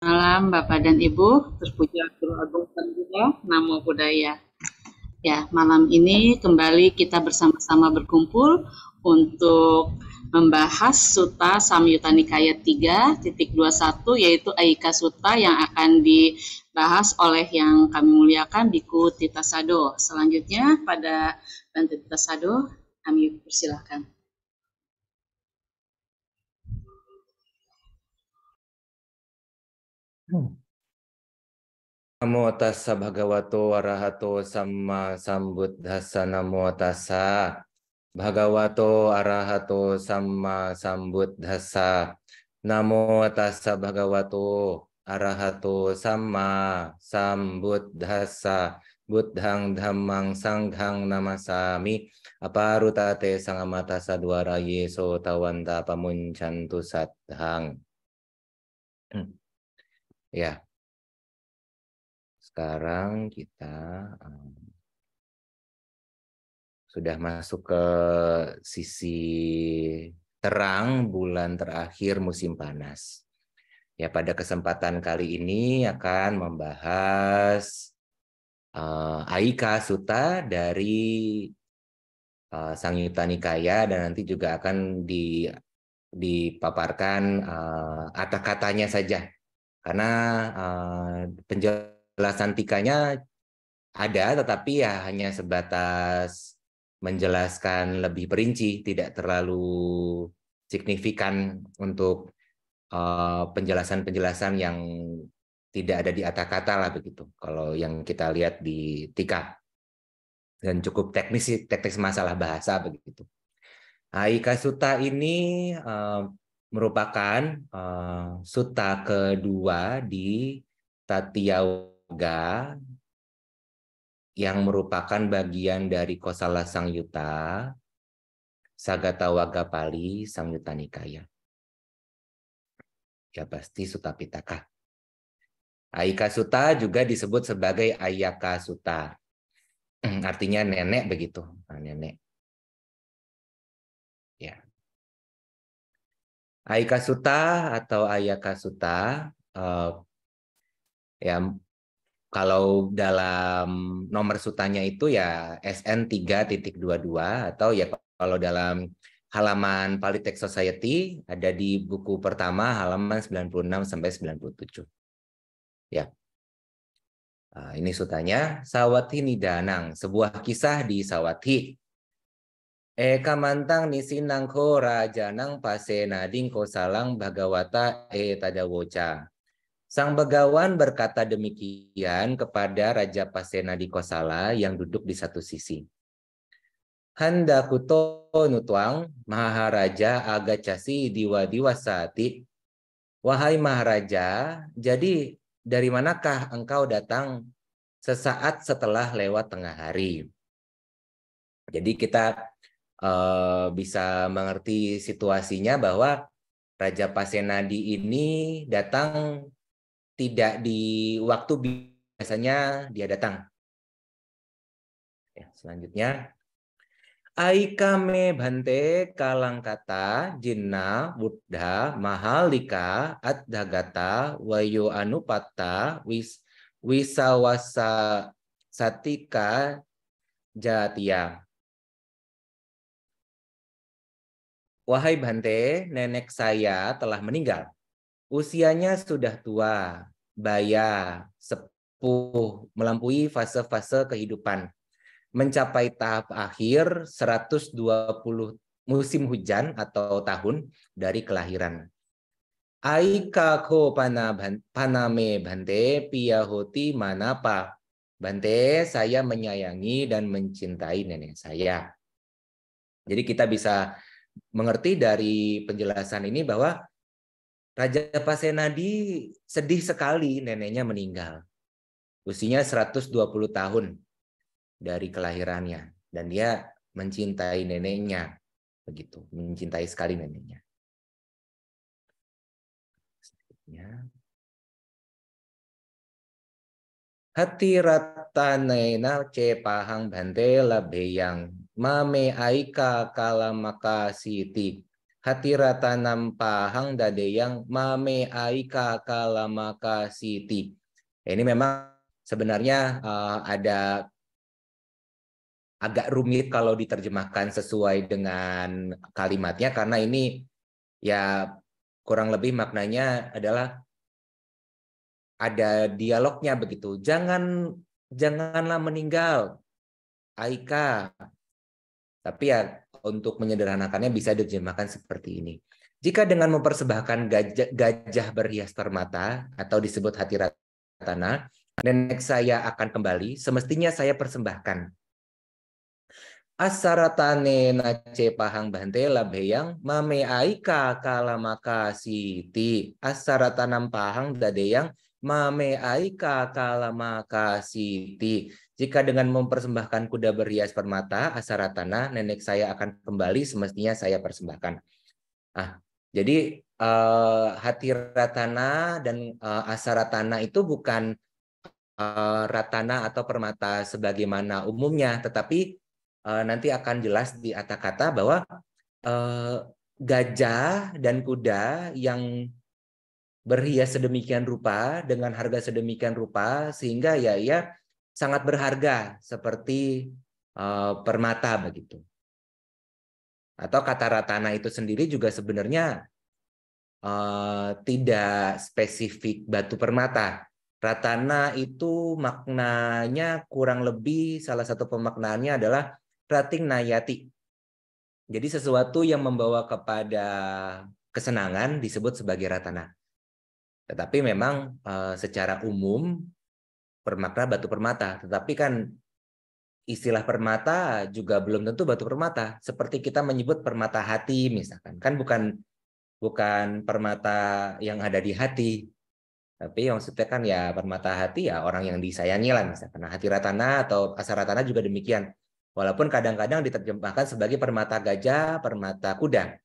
Malam Bapak dan Ibu, terpuji Guru Agung Buddha, Namo Buddhaya. Ya, malam ini kembali kita bersama-sama berkumpul untuk membahas Sutta Samyutta Nikaya 3.21 yaitu Aika Sutta yang akan dibahas oleh yang kami muliakan Biku Tita Sado. Selanjutnya pada Bante Tita Sado kami persilahkan. Namo tassa bhagavato arahato samma sambuddhassa. Namo tassa bhagavato arahato samma sambuddhassa. Namo tassa bhagavato arahato samma sambuddhassa. Buddhang dhammang sanghang namasami. Aparutate sangamata sadwara yeso tawanta pamunchantu saddhang. Ya. Sekarang kita sudah masuk ke sisi terang bulan terakhir musim panas. Ya, pada kesempatan kali ini akan membahas Aika Sutta dari Samyutta Nikaya dan nanti juga akan dipaparkan kata-katanya saja. Karena penjelasan tikanya ada, tetapi ya hanya sebatas menjelaskan lebih perinci, tidak terlalu signifikan untuk penjelasan-penjelasan yang tidak ada di kata-kata lah begitu. Kalau yang kita lihat di tika dan cukup teknis masalah bahasa begitu. Aika Sutta ini merupakan sutta kedua di Tatyayoga yang merupakan bagian dari Kosala Sangyutta, Sagatawagga Pali, Samyutta Nikaya. Ya pasti Sutta Pitaka. Aika Sutta juga disebut sebagai Ayaka Sutta. Artinya nenek begitu, nenek. Ya. Aika Sutta atau Ayaka Sutta ya kalau dalam nomor sutanya itu ya SN 3.22 atau ya kalau dalam halaman Pali Text Society ada di buku pertama halaman 96 sampai 97. Ya. Nah, ini sutanya Sawathi Nidanang, sebuah kisah di Sawathi. Eka mantang nisinang ko rajanang pasena dingko salang bhagawata tadawoca. Sang Begawan berkata demikian kepada Raja Pasena di Kosala yang duduk di satu sisi. Handa kuto nutuang Maharaja agacasi diwa-diwasati. Wahai Maharaja, jadi dari manakah engkau datang sesaat setelah lewat tengah hari? Jadi kita bisa mengerti situasinya bahwa Raja Pasenadi ini datang tidak di waktu biasanya dia datang. Ya, selanjutnya, Aikame bante kalangkata jinna buddha mahalika adhagata wayo anupatta wisawasa satika jatia. Wahai Bante, nenek saya telah meninggal. Usianya sudah tua, baya, sepuh, melampaui fase-fase kehidupan. Mencapai tahap akhir 120 musim hujan atau tahun dari kelahiran. Aika ko paname bante piyahoti manapa. Bante, saya menyayangi dan mencintai nenek saya. Jadi kita bisa mengerti dari penjelasan ini bahwa Raja Pasenadi sedih sekali neneknya meninggal. Usianya 120 tahun dari kelahirannya. Dan dia mencintai neneknya. Begitu, mencintai sekali neneknya. Hati ratanena cepahang bante labeyang mame aika kalamaka siti hatiratanam pahang dadeyang mame aika kalamaka siti. Ini memang sebenarnya ada agak rumit kalau diterjemahkan sesuai dengan kalimatnya, karena ini ya kurang lebih maknanya adalah ada dialognya begitu. Janganlah meninggal, Aika. Tapi ya untuk menyederhanakannya bisa diterjemahkan seperti ini. Jika dengan mempersembahkan gajah berhias permata atau disebut hatiratana, nenek saya akan kembali, semestinya saya persembahkan. Asaratane nace pahang bante labheyang mame aika kalamaka siti. Asaratanam pahang dadeyang mame aika kalamaka siti. Jika dengan mempersembahkan kuda berhias permata, asaratana, nenek saya akan kembali, semestinya saya persembahkan. Jadi hatiratana dan asaratana itu bukan ratana atau permata sebagaimana umumnya, tetapi nanti akan jelas di kata-kata bahwa gajah dan kuda yang berhias sedemikian rupa dengan harga sedemikian rupa sehingga ya sangat berharga seperti permata begitu. Atau kata ratana itu sendiri juga sebenarnya tidak spesifik batu permata. Ratana itu maknanya kurang lebih salah satu pemaknaannya adalah rating nayati. Jadi sesuatu yang membawa kepada kesenangan disebut sebagai ratana. Tetapi memang secara umum bermakna batu permata. Tetapi kan istilah permata juga belum tentu batu permata. Seperti kita menyebut permata hati misalkan. Kan bukan permata yang ada di hati. Tapi yang maksudnya kan ya permata hati ya orang yang disayangi lah misalkan. Nah, hati ratana atau asaratana juga demikian. Walaupun kadang-kadang diterjemahkan sebagai permata gajah, permata kuda.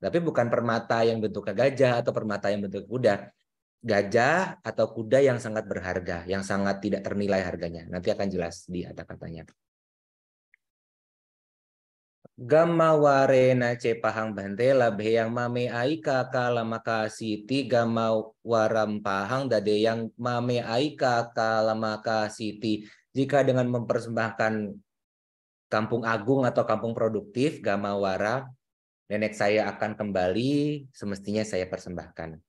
Tapi bukan permata yang bentuknya gajah atau permata yang bentuknya kuda. Gajah atau kuda yang sangat berharga, yang sangat tidak ternilai harganya. Nanti akan jelas di kata-katanya. Gamma warena cepahang bante labheyang mame aika kalamaka siti gamma waram pahang dadeyang mame aika kalamaka siti. Jika dengan mempersembahkan kampung agung atau kampung produktif gamma wara, nenek saya akan kembali, semestinya saya persembahkan.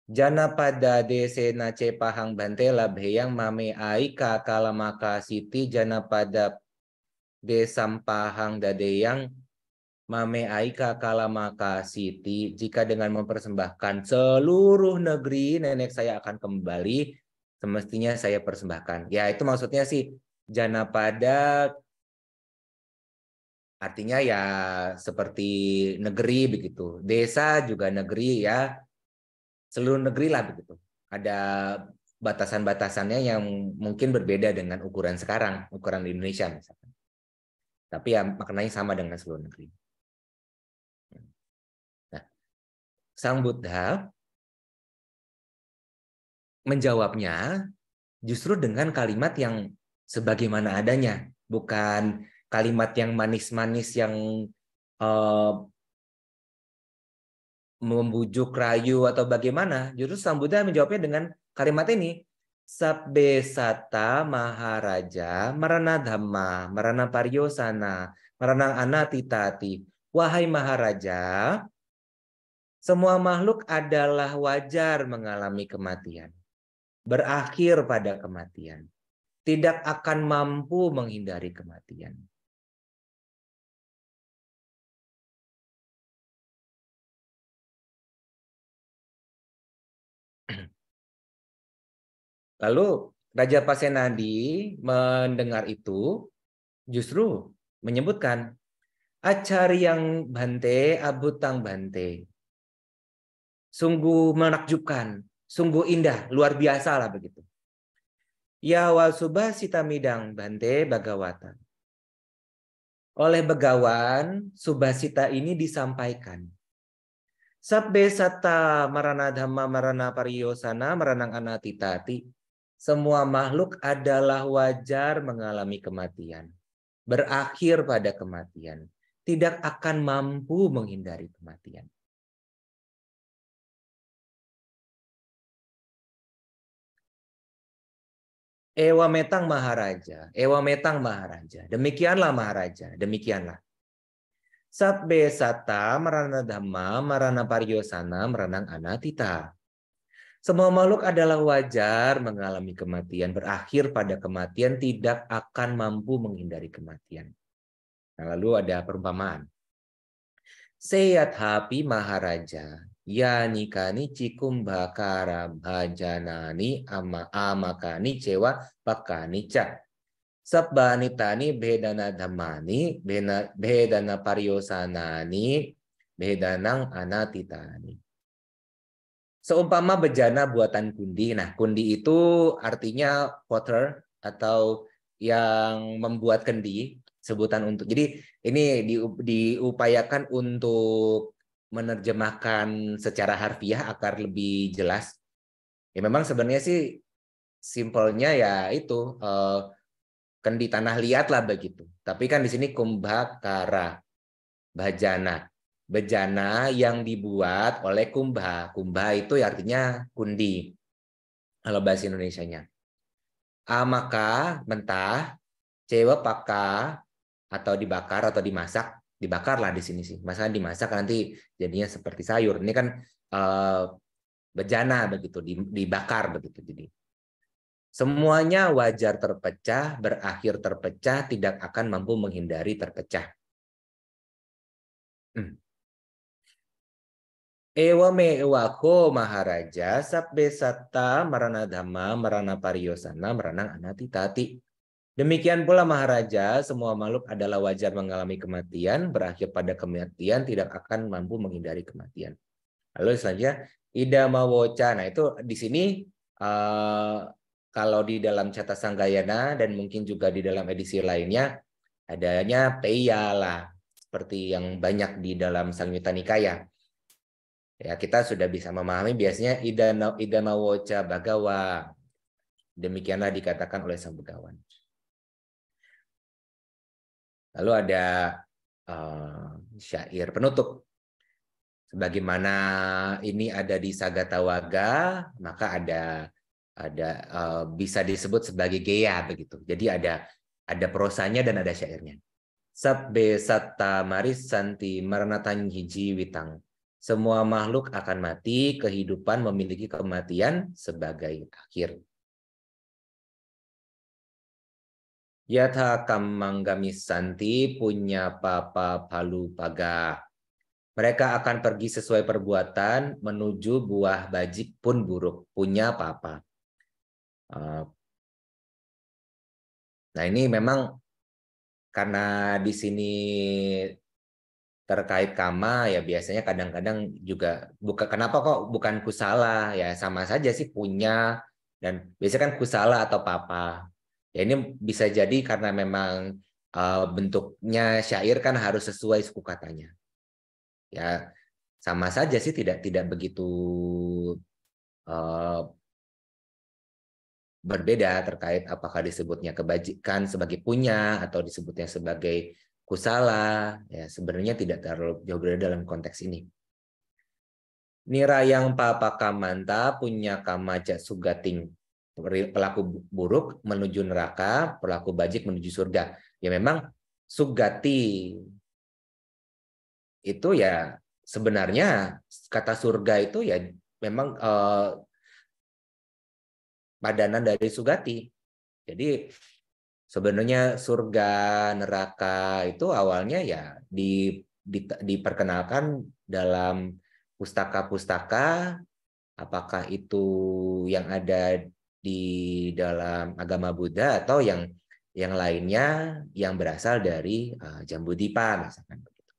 Jana pada desena cepahang bante labheyang mame aika kalamaka siti jana pada desampahang dadeyang mame aika kalamaka siti. Jika dengan mempersembahkan seluruh negeri nenek saya akan kembali, semestinya saya persembahkan. Ya itu maksudnya sih jana pada artinya ya seperti negeri begitu. Desa juga negeri ya. Seluruh negeri lah begitu. Ada batasan-batasannya yang mungkin berbeda dengan ukuran sekarang, ukuran di Indonesia misalkan. Tapi ya maknanya sama dengan seluruh negeri. Nah, Sang Buddha menjawabnya justru dengan kalimat yang sebagaimana adanya, bukan kalimat yang manis-manis yang membujuk rayu atau bagaimana. Justru Sang Buddha menjawabnya dengan kalimat ini. Sabbe sata maharaja marana dhamma marana paryosana marana anatitati. Wahai maharaja, semua makhluk adalah wajar mengalami kematian. Berakhir pada kematian. Tidak akan mampu menghindari kematian. Lalu Raja Pasenadi mendengar itu justru menyebutkan Acaryang Bante Abutang Bante. Sungguh menakjubkan, sungguh indah, luar biasa lah begitu. Ya wasubhasita midang Bante Bagawata. Oleh Begawan, subhasita ini disampaikan. Sabbe sata marana dhamma marana pariyosana maranang anatitati. Semua makhluk adalah wajar mengalami kematian. Berakhir pada kematian. tidak akan mampu menghindari kematian. Ewa Metang Maharaja. Demikianlah Maharaja, demikianlah. Sabbe sata marana dhamma marana paryosana meranang anatita. Semua makhluk adalah wajar mengalami kematian, berakhir pada kematian, tidak akan mampu menghindari kematian. Nah, lalu ada perumpamaan. Seyathapi Maharaja, yanikani cikumbhakara bhajanani amakani cewa pakani ca. Sabbanitani bedana dhammani, bedana paryosanani, bedanang anatitani. Seumpama bejana buatan kundi. Nah, kundi itu artinya potter atau yang membuat kendi, sebutan untuk. Jadi ini diupayakan untuk menerjemahkan secara harfiah agar lebih jelas. Ya memang sebenarnya sih simpelnya ya itu kendi tanah liat lah begitu. Tapi kan di sini kumbhakara, bajana. Bejana yang dibuat oleh kumbha. Kumbha itu artinya kundi. Kalau bahasa Indonesianya. Amaka, mentah. Cewa paka, atau dibakar atau dimasak. Dibakar lah di sini sih. Masalah dimasak nanti jadinya seperti sayur. Ini kan bejana begitu. Dibakar begitu. Jadi semuanya wajar terpecah, berakhir terpecah, tidak akan mampu menghindari terpecah. Ewa me ewako Maharaja sabbe satta marana dhamma marana paryosana maranang anatitati. Demikian pula Maharaja, semua makhluk adalah wajar mengalami kematian, berakhir pada kematian, tidak akan mampu menghindari kematian. Lalu selanjutnya idama woca. Nah itu di sini kalau di dalam Cata Sanggayana dan mungkin juga di dalam edisi lainnya adanya peya lah, seperti yang banyak di dalam Samyutta Nikaya. Ya, kita sudah bisa memahami biasanya idama woca bagawa. Demikianlah dikatakan oleh sang begawan. Lalu ada syair penutup. Sebagaimana ini ada di Sagatawaga, maka ada bisa disebut sebagai geya begitu. Jadi ada prosanya dan ada syairnya. Sabbe satta maris santi marnatan hiji witang. Semua makhluk akan mati, kehidupan memiliki kematian sebagai akhir. Yatha kammanggamis santi punya papa palu paga. Mereka akan pergi sesuai perbuatan menuju buah bajik pun buruk. Punya papa. Nah ini memang karena di sini terkait kama ya biasanya kadang-kadang juga kenapa kok bukan kusala ya sama saja sih punya dan biasanya kan kusala atau papa ya ini bisa jadi karena memang bentuknya syair kan harus sesuai suku katanya ya sama saja sih tidak begitu berbeda terkait apakah disebutnya kebajikan sebagai punya atau disebutnya sebagai kusala ya sebenarnya tidak terlalu jauh berbeda dalam konteks ini. Nirayang papa kamanta punya kamaja sugating pelaku buruk menuju neraka, pelaku bajik menuju surga. Ya memang sugati itu ya sebenarnya kata surga itu ya memang padanan dari sugati. Jadi sebenarnya surga neraka itu awalnya ya diperkenalkan dalam pustaka-pustaka, apakah itu yang ada di dalam agama Buddha atau yang lainnya yang berasal dari Jambudvipa misalkan begitu.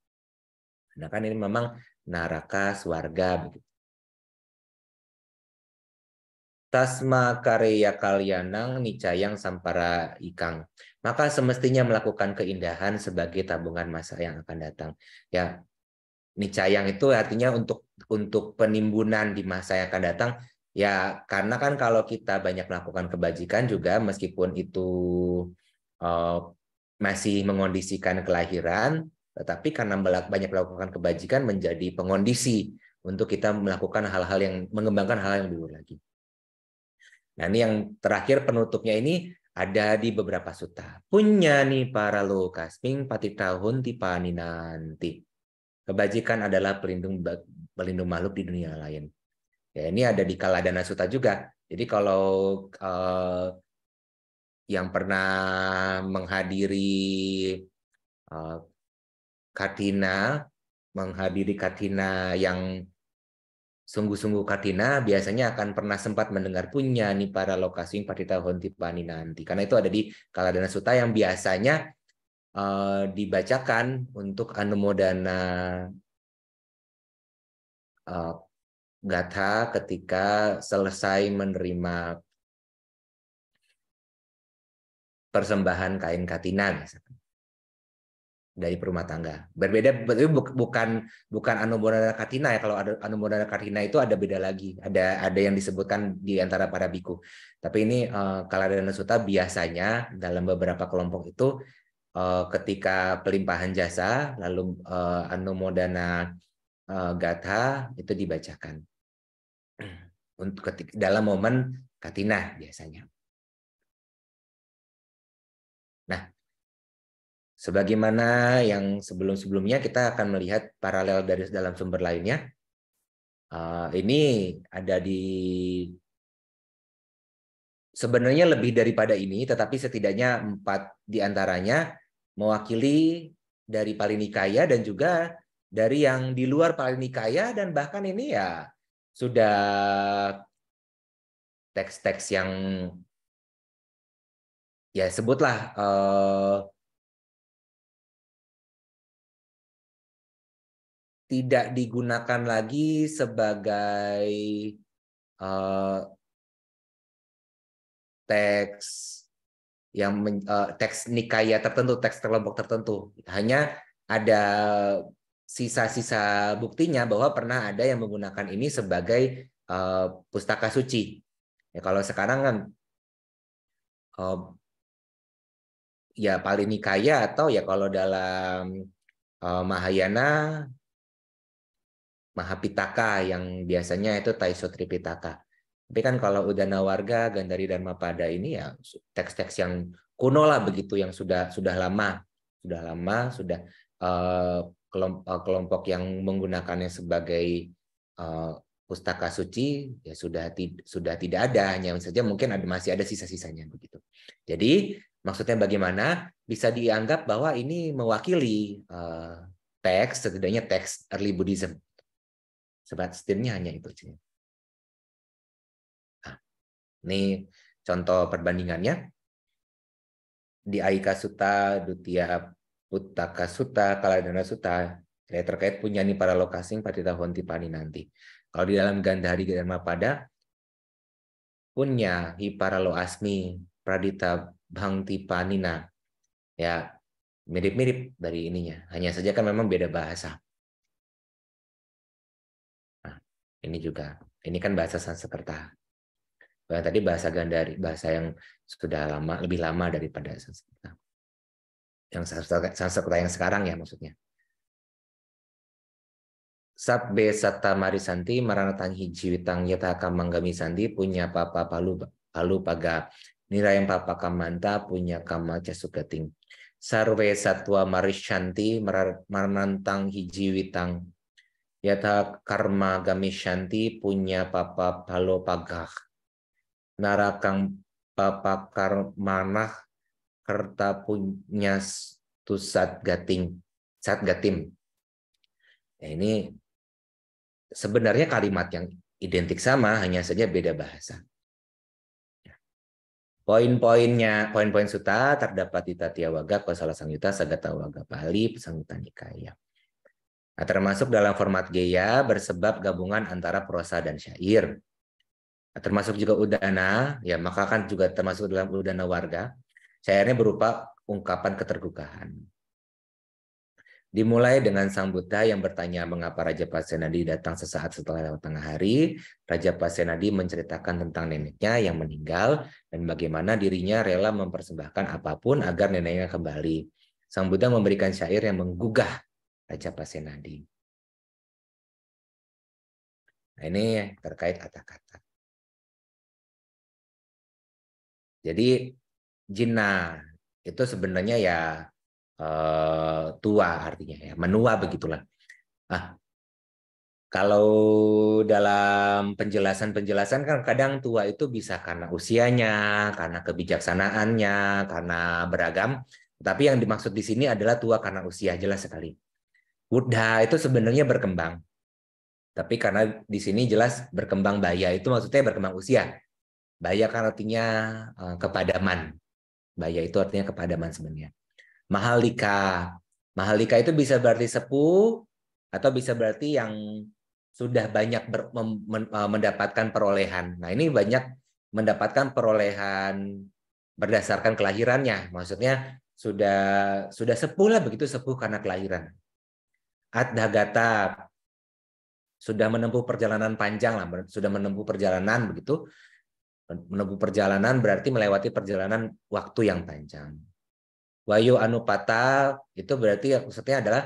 Karena kan ini memang neraka, swarga begitu. Tasma karya kalyanang nicayang sampara ikang. Maka semestinya melakukan keindahan sebagai tabungan masa yang akan datang. Ya, nicayang itu artinya untuk penimbunan di masa yang akan datang. Ya, karena kan kalau kita banyak melakukan kebajikan juga meskipun itu masih mengondisikan kelahiran, tetapi karena banyak melakukan kebajikan menjadi pengondisi untuk kita melakukan hal-hal yang mengembangkan hal yang dulu lagi. Nah, ini yang terakhir penutupnya ini ada di beberapa sutta. Punya nih para lokasming patitahun tipani nanti. Kebajikan adalah pelindung makhluk di dunia lain. Ya, ini ada di Kaladana Sutta juga. Jadi kalau yang pernah menghadiri Katina yang sungguh-sungguh Katina biasanya akan pernah sempat mendengar punya nih para lokasi patita hontipani nanti. Karena itu ada di Kaladana Sutta yang biasanya dibacakan untuk Anumodana Gatha ketika selesai menerima persembahan kain katina misalkan dari perumah tangga. Berbeda, bukan Anumodana Katina ya. Kalau ada Anumodana Katina itu ada beda lagi. Ada yang disebutkan di antara para biku. Tapi ini Kaladana Sutta biasanya dalam beberapa kelompok itu ketika pelimpahan jasa lalu Anumodana Gatha itu dibacakan untuk dalam momen Katina biasanya. Nah, sebagaimana yang sebelum-sebelumnya kita akan melihat paralel dari dalam sumber lainnya. Ini ada di sebenarnya lebih daripada ini, tetapi setidaknya 4 diantaranya mewakili dari Palinikaya dan juga dari yang di luar Palinikaya, dan bahkan ini ya sudah teks-teks yang ya sebutlah tidak digunakan lagi sebagai teks yang teks nikaya tertentu, teks kelompok tertentu. Hanya ada sisa-sisa buktinya bahwa pernah ada yang menggunakan ini sebagai pustaka suci. Ya, kalau sekarang kan ya Palinikaya atau ya kalau dalam Mahayana Mahapitaka yang biasanya itu Taisotri Pitaka. Tapi kan kalau Udana Warga, Gandhari Dharmapada ini ya teks-teks yang kuno lah begitu, yang sudah lama, sudah kelompok yang menggunakannya sebagai pustaka suci ya sudah tidak ada, hanya saja mungkin masih ada sisa-sisanya begitu. Jadi maksudnya bagaimana bisa dianggap bahwa ini mewakili teks, setidaknya teks early Buddhism. Setidaknya hanya itu. Nah, ini contoh perbandingannya di Aika Sutta, Dutya Puttaka Sutta, Kaladana Sutta terkait punya nih para lokasi patita hontipani nanti. Kalau di dalam Gandhari Dharmapada punya hiparalo asmi pradita bhangti panina, ya mirip-mirip dari ininya, hanya saja kan memang beda bahasa. Nah, ini juga, ini kan bahasa Sanskerta. Tadi bahasa Gandhari, bahasa yang sudah lama, lebih lama daripada Sanskerta. Yang Sanskerta yang sekarang ya maksudnya. Sabbe satta marisanti maranatang hijiwitang yata kamanggami sandi punya papa palu paga nirayam papa kamanta punya kama casugating. Sarve satwa marishanti maranantang hijiwitang yata karma gamishanti punya papa palo pagah narakang papa karmanah kerta punya tusat gating sat gatim. Ya, ini sebenarnya kalimat yang identik sama, hanya saja beda bahasa. Poin-poin sutta terdapat di Tatyawaga, Kosala Samyutta, Sagata Waga Pali, Samyutta Nikaya. Nah, termasuk dalam format geya bersebab gabungan antara prosa dan syair. Nah, termasuk juga udana, ya maka kan juga termasuk dalam udana warga. Syairnya berupa ungkapan keterbukaan. Dimulai dengan sang Buddha yang bertanya mengapa Raja Pasenadi datang sesaat setelah lewat tengah hari. Raja Pasenadi menceritakan tentang neneknya yang meninggal dan bagaimana dirinya rela mempersembahkan apapun agar neneknya kembali. Sang Buddha memberikan syair yang menggugah Raja Pasenadi. Nah, ini terkait kata-kata. Jadi Jinnah itu sebenarnya ya tua artinya ya, menua begitulah. Ah, kalau dalam penjelasan-penjelasan kan kadang tua itu bisa karena usianya, karena kebijaksanaannya, karena beragam. Tapi yang dimaksud di sini adalah tua karena usia, jelas sekali. Buddha itu sebenarnya berkembang. Tapi karena di sini jelas berkembang baya itu maksudnya berkembang usia. Baya kan artinya kepadaman. Baya itu artinya kepadaman sebenarnya. Mahalika. Mahalika itu bisa berarti sepuh atau bisa berarti yang sudah banyak mendapatkan perolehan. Nah, ini banyak mendapatkan perolehan berdasarkan kelahirannya. Maksudnya sudah sepuh lah begitu, sepuh karena kelahiran. Adhagata sudah menempuh perjalanan panjang lah, sudah menempuh perjalanan begitu. Menempuh perjalanan berarti melewati perjalanan waktu yang panjang. Wayu Anupata itu berarti maksudnya adalah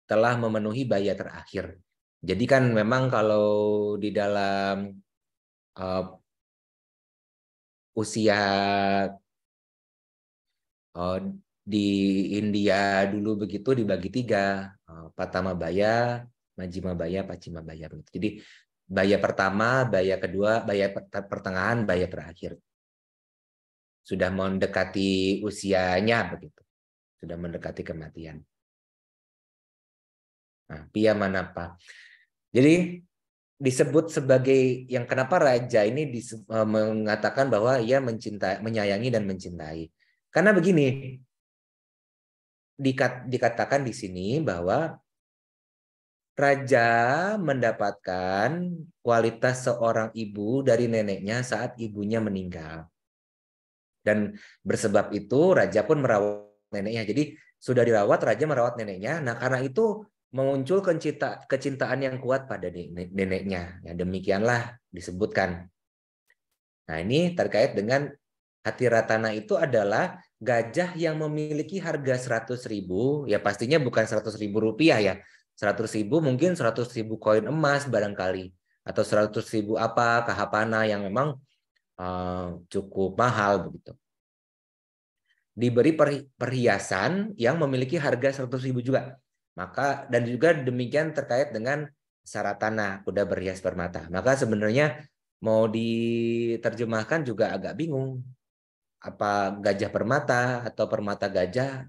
telah memenuhi baya terakhir. Jadi kan memang kalau di dalam usia di India dulu begitu dibagi tiga, Patama Baya, Majjhima Baya, Paccima Baya. Jadi baya pertama, baya kedua, baya pertengahan, baya terakhir. Sudah mendekati usianya begitu, sudah mendekati kematian. Nah, Pia Manapa. Jadi disebut sebagai yang kenapa raja ini mengatakan bahwa ia mencintai, menyayangi dan mencintai. Karena begini, dikatakan di sini bahwa raja mendapatkan kualitas seorang ibu dari neneknya saat ibunya meninggal. Dan bersebab itu raja pun merawat neneknya. Jadi sudah dirawat, raja merawat neneknya. Nah, karena itu muncul kecintaan yang kuat pada neneknya. Ya, demikianlah disebutkan. Nah, ini terkait dengan Hatiratana itu adalah gajah yang memiliki harga 100.000, ya pastinya bukan 100.000 rupiah ya. 100.000 mungkin 100.000 koin emas barangkali. Atau 100.000 apa, kahapana yang memang cukup mahal begitu. Diberi perhiasan yang memiliki harga 100.000 juga. Maka dan juga demikian terkait dengan Saratana, kuda berhias permata. Maka sebenarnya mau diterjemahkan juga agak bingung. Apa gajah permata atau permata gajah?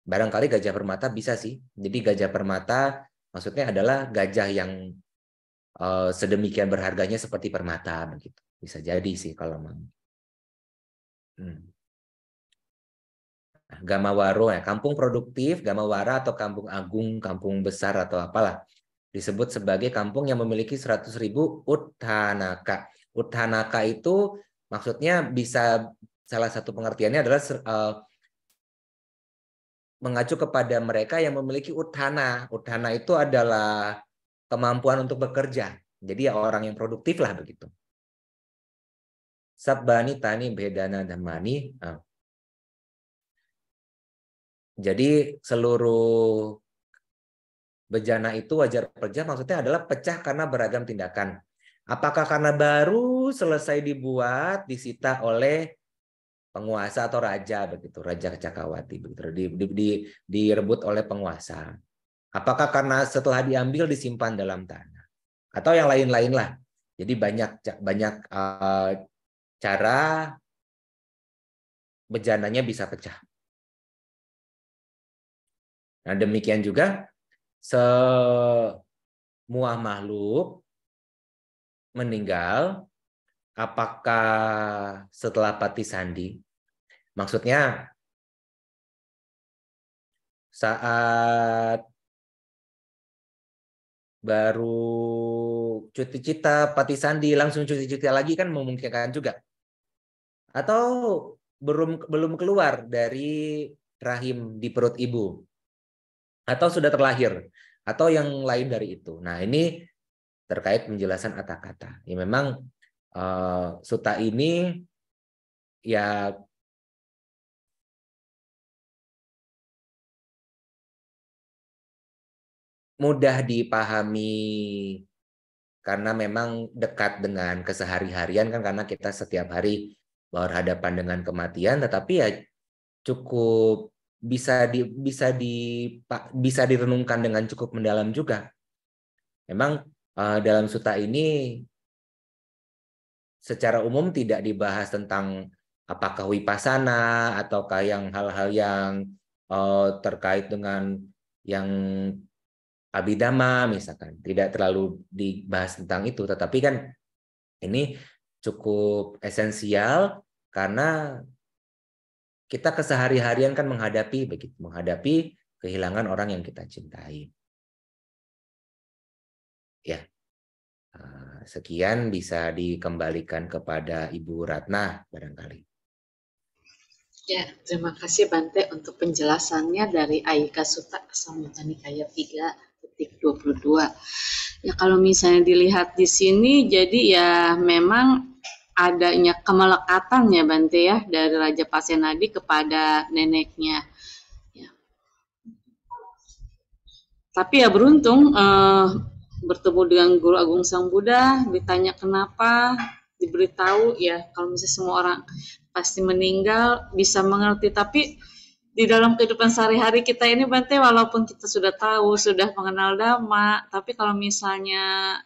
Barangkali gajah permata bisa sih. Jadi gajah permata maksudnya adalah gajah yang sedemikian berharganya seperti permata begitu. Bisa jadi sih kalau mau. Gamawaro ya, kampung produktif, Gamawara atau kampung agung, kampung besar atau apalah. Disebut sebagai kampung yang memiliki 100.000 uthanaka. Uthanaka itu maksudnya bisa salah satu pengertiannya adalah mengacu kepada mereka yang memiliki uthana. Uthana itu adalah kemampuan untuk bekerja. Jadi ya orang yang produktif lah begitu. Sabbani tani bedana dhammani. Jadi seluruh bejana itu wajar pecah maksudnya adalah pecah karena beragam tindakan. Apakah karena baru selesai dibuat, disita oleh penguasa atau raja begitu, Raja Cakawati begitu, direbut oleh penguasa. Apakah karena setelah diambil disimpan dalam tanah atau yang lain-lain lah. Jadi banyak cara bejananya bisa pecah. Nah, demikian juga semua makhluk meninggal, apakah setelah Pati Sandi? Maksudnya saat baru cuti cita Pati Sandi langsung cuti cita lagi kan memungkinkan juga. Atau belum keluar dari rahim di perut ibu. Atau sudah terlahir atau yang lain dari itu. Nah, ini terkait penjelasan kata-kata. Ya memang suta ini ya mudah dipahami karena memang dekat dengan kesehari-harian kan, karena kita setiap hari berhadapan dengan kematian, tetapi ya cukup bisa direnungkan dengan cukup mendalam juga. Memang dalam sutta ini secara umum tidak dibahas tentang apakah wipasana ataukah yang hal-hal yang terkait dengan yang abhidhamma misalkan, tidak terlalu dibahas tentang itu, tetapi kan ini cukup esensial karena kita kesehari-harian kan menghadapi kehilangan orang yang kita cintai. Ya, sekian bisa dikembalikan kepada Ibu Ratna barangkali. Ya, terima kasih Bante untuk penjelasannya dari Ayika Sutta Samyutta Nikaya 3.22. Ya, kalau misalnya dilihat di sini, jadi ya memang adanya kemelekatan ya Bante ya dari Raja Pasenadi kepada neneknya. Ya. Tapi ya beruntung bertemu dengan Guru Agung Sang Buddha, ditanya kenapa, diberitahu ya kalau misalnya semua orang pasti meninggal, bisa mengerti. Tapi di dalam kehidupan sehari-hari kita ini Bante, walaupun kita sudah tahu, sudah mengenal Dhamma, tapi kalau misalnya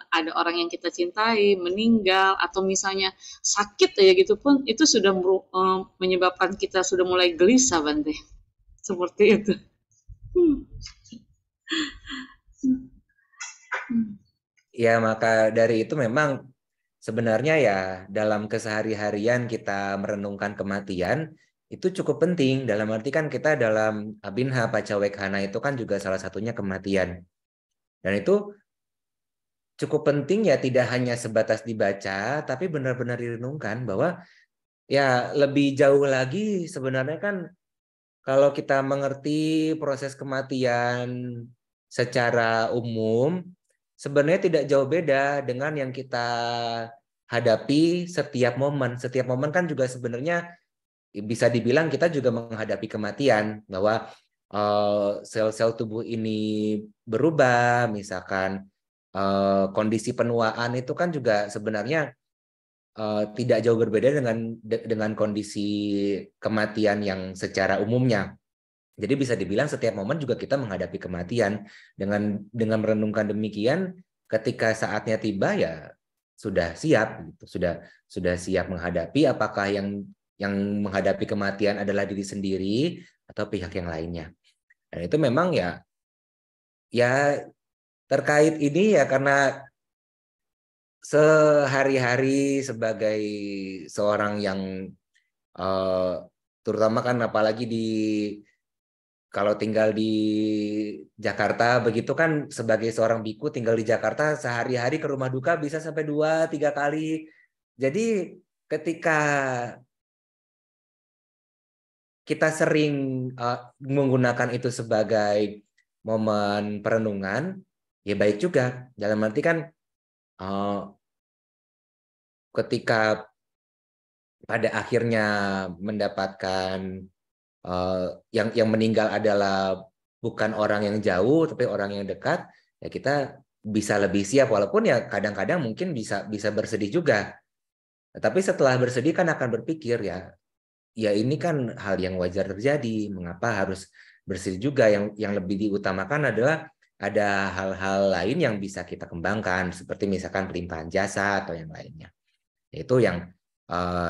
ada orang yang kita cintai meninggal atau misalnya sakit ya gitu pun, itu sudah menyebabkan kita sudah mulai gelisah Bante. Seperti itu. Ya, maka dari itu memang sebenarnya ya dalam kesehari-harian kita merenungkan kematian itu cukup penting, dalam arti kan kita dalam Abhinha Pacawekhana itu kan juga salah satunya kematian. Dan itu cukup penting ya, tidak hanya sebatas dibaca tapi benar-benar direnungkan bahwa ya lebih jauh lagi sebenarnya kan kalau kita mengerti proses kematian secara umum, sebenarnya tidak jauh beda dengan yang kita hadapi setiap momen. Setiap momen kan juga sebenarnya bisa dibilang kita juga menghadapi kematian, bahwa sel-sel tubuh ini berubah, misalkan kondisi penuaan itu kan juga sebenarnya tidak jauh berbeda dengan kondisi kematian yang secara umumnya. Jadi bisa dibilang setiap momen juga kita menghadapi kematian. Dengan merenungkan demikian, ketika saatnya tiba ya sudah siap, gitu. Sudah siap menghadapi, apakah yang menghadapi kematian adalah diri sendiri atau pihak yang lainnya. Dan itu memang ya terkait ini ya karena sehari-hari sebagai seorang yang terutama kan apalagi kalau tinggal di Jakarta begitu kan, sebagai seorang biku tinggal di Jakarta sehari-hari ke rumah duka bisa sampai 2-3 kali. Jadi ketika kita sering menggunakan itu sebagai momen perenungan, ya baik juga. Dalam arti kan ketika pada akhirnya mendapatkan yang meninggal adalah bukan orang yang jauh tapi orang yang dekat, ya kita bisa lebih siap, walaupun ya kadang-kadang mungkin bisa bersedih juga. Tapi setelah bersedih kan akan berpikir ya ini kan hal yang wajar terjadi, mengapa harus bersedih juga. Yang lebih diutamakan adalah ada hal-hal lain yang bisa kita kembangkan, seperti misalkan pelimpahan jasa atau yang lainnya. Itu yang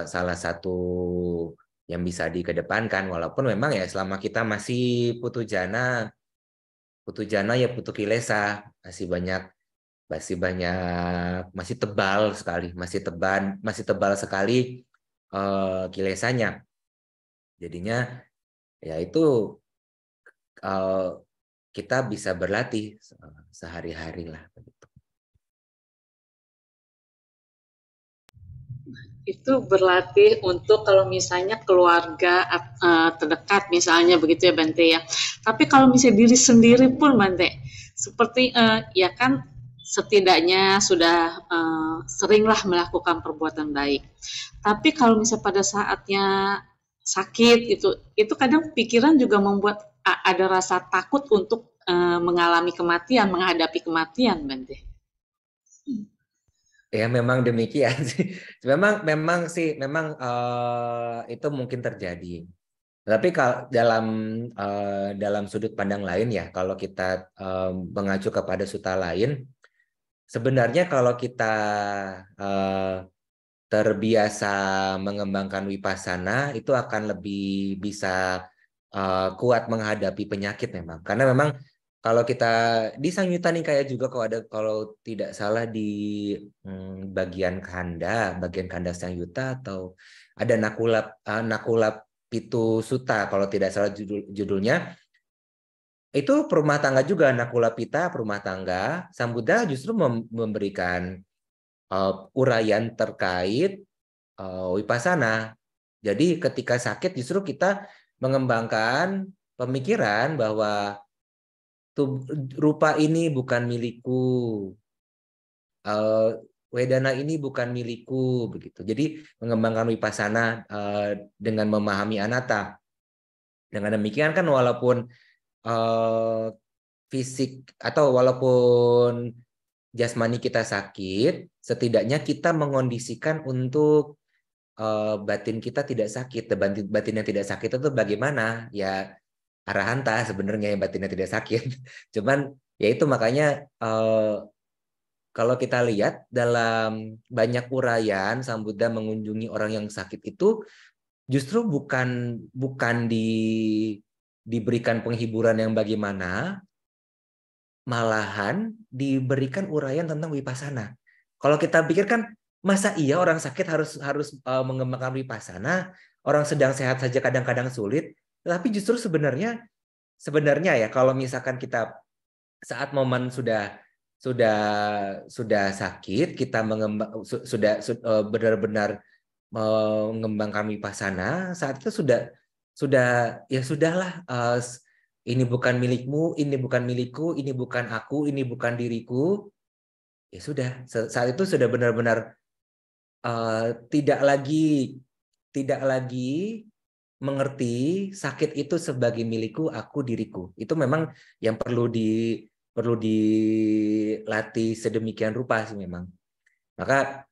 salah satu yang bisa dikedepankan, walaupun memang ya selama kita masih putu jana ya putu kilesa, masih tebal sekali kilesanya. Jadinya ya itu kita bisa berlatih sehari-hari lah begitu. Itu berlatih untuk kalau misalnya keluarga terdekat misalnya begitu ya Bante ya. Tapi kalau misalnya diri sendiri pun Bante, seperti ya kan setidaknya sudah seringlah melakukan perbuatan baik. Tapi kalau misalnya pada saatnya sakit itu kadang pikiran juga membuat ada rasa takut untuk mengalami kematian, menghadapi kematian, Bante. Ya memang demikian sih. Memang sih itu mungkin terjadi. Tapi kalau dalam sudut pandang lain ya, kalau kita mengacu kepada sutta lain, sebenarnya kalau kita terbiasa mengembangkan wipasana, itu akan lebih bisa kuat menghadapi penyakit memang. Karena memang kalau kita di Samyutta Nikaya juga kalau tidak salah di bagian kanda Samyutta atau ada Nakula Pitu Sutta kalau tidak salah judulnya, itu perumah tangga juga, Nakula Pita perumah tangga. Sang Buddha justru memberikan uraian terkait wipasana. Jadi ketika sakit justru kita mengembangkan pemikiran bahwa rupa ini bukan milikku, wedana ini bukan milikku, begitu. Jadi mengembangkan wipasana dengan memahami anatta. Dengan demikian kan walaupun fisik atau walaupun jasmani kita sakit, setidaknya kita mengondisikan untuk batin kita tidak sakit. Batin yang tidak sakit itu bagaimana? Ya arahanta sebenarnya yang batinnya tidak sakit. Cuman ya itu makanya kalau kita lihat dalam banyak uraian Sang Buddha mengunjungi orang yang sakit itu justru bukan diberikan penghiburan yang bagaimana, malahan diberikan uraian tentang wipasana. Kalau kita pikirkan, masa iya orang sakit harus mengembangkan wipasana, orang sedang sehat saja kadang-kadang sulit, tapi justru sebenarnya ya kalau misalkan kita saat momen sudah sakit, kita benar-benar mengembangkan wipasana, saat itu sudah ya sudahlah, ini bukan milikmu, ini bukan milikku, ini bukan aku, ini bukan diriku. Ya sudah, saat itu sudah benar-benar tidak lagi mengerti sakit itu sebagai milikku, aku, diriku. Itu memang yang perlu dilatih sedemikian rupa sih memang. Maka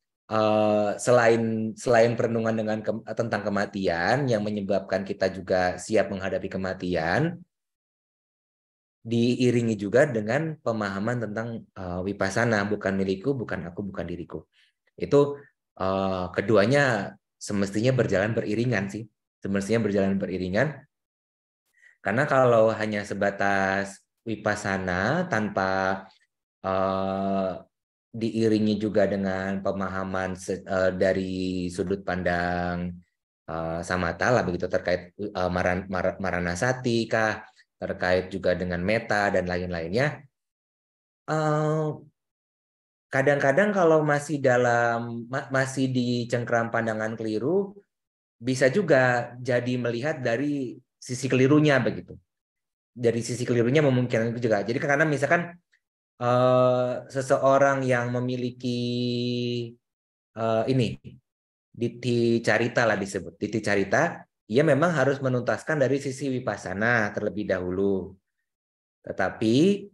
selain perenungan tentang kematian yang menyebabkan kita juga siap menghadapi kematian, diiringi juga dengan pemahaman tentang wipasana, bukan milikku, bukan aku, bukan diriku. Itu keduanya semestinya berjalan beriringan sih. Semestinya berjalan beriringan. Karena kalau hanya sebatas wipasana tanpa diiringi juga dengan pemahaman dari sudut pandang samatha lah begitu, terkait maranasati kah, terkait juga dengan meta dan lain-lainnya. Kadang-kadang kalau masih di cengkram pandangan keliru, bisa juga jadi melihat dari sisi kelirunya begitu. Dari sisi kelirunya memungkinkan itu juga. Jadi karena misalkan seseorang yang memiliki ini Diti Carita lah disebut. Diti Carita, ia memang harus menuntaskan dari sisi wipasana terlebih dahulu. Tetapi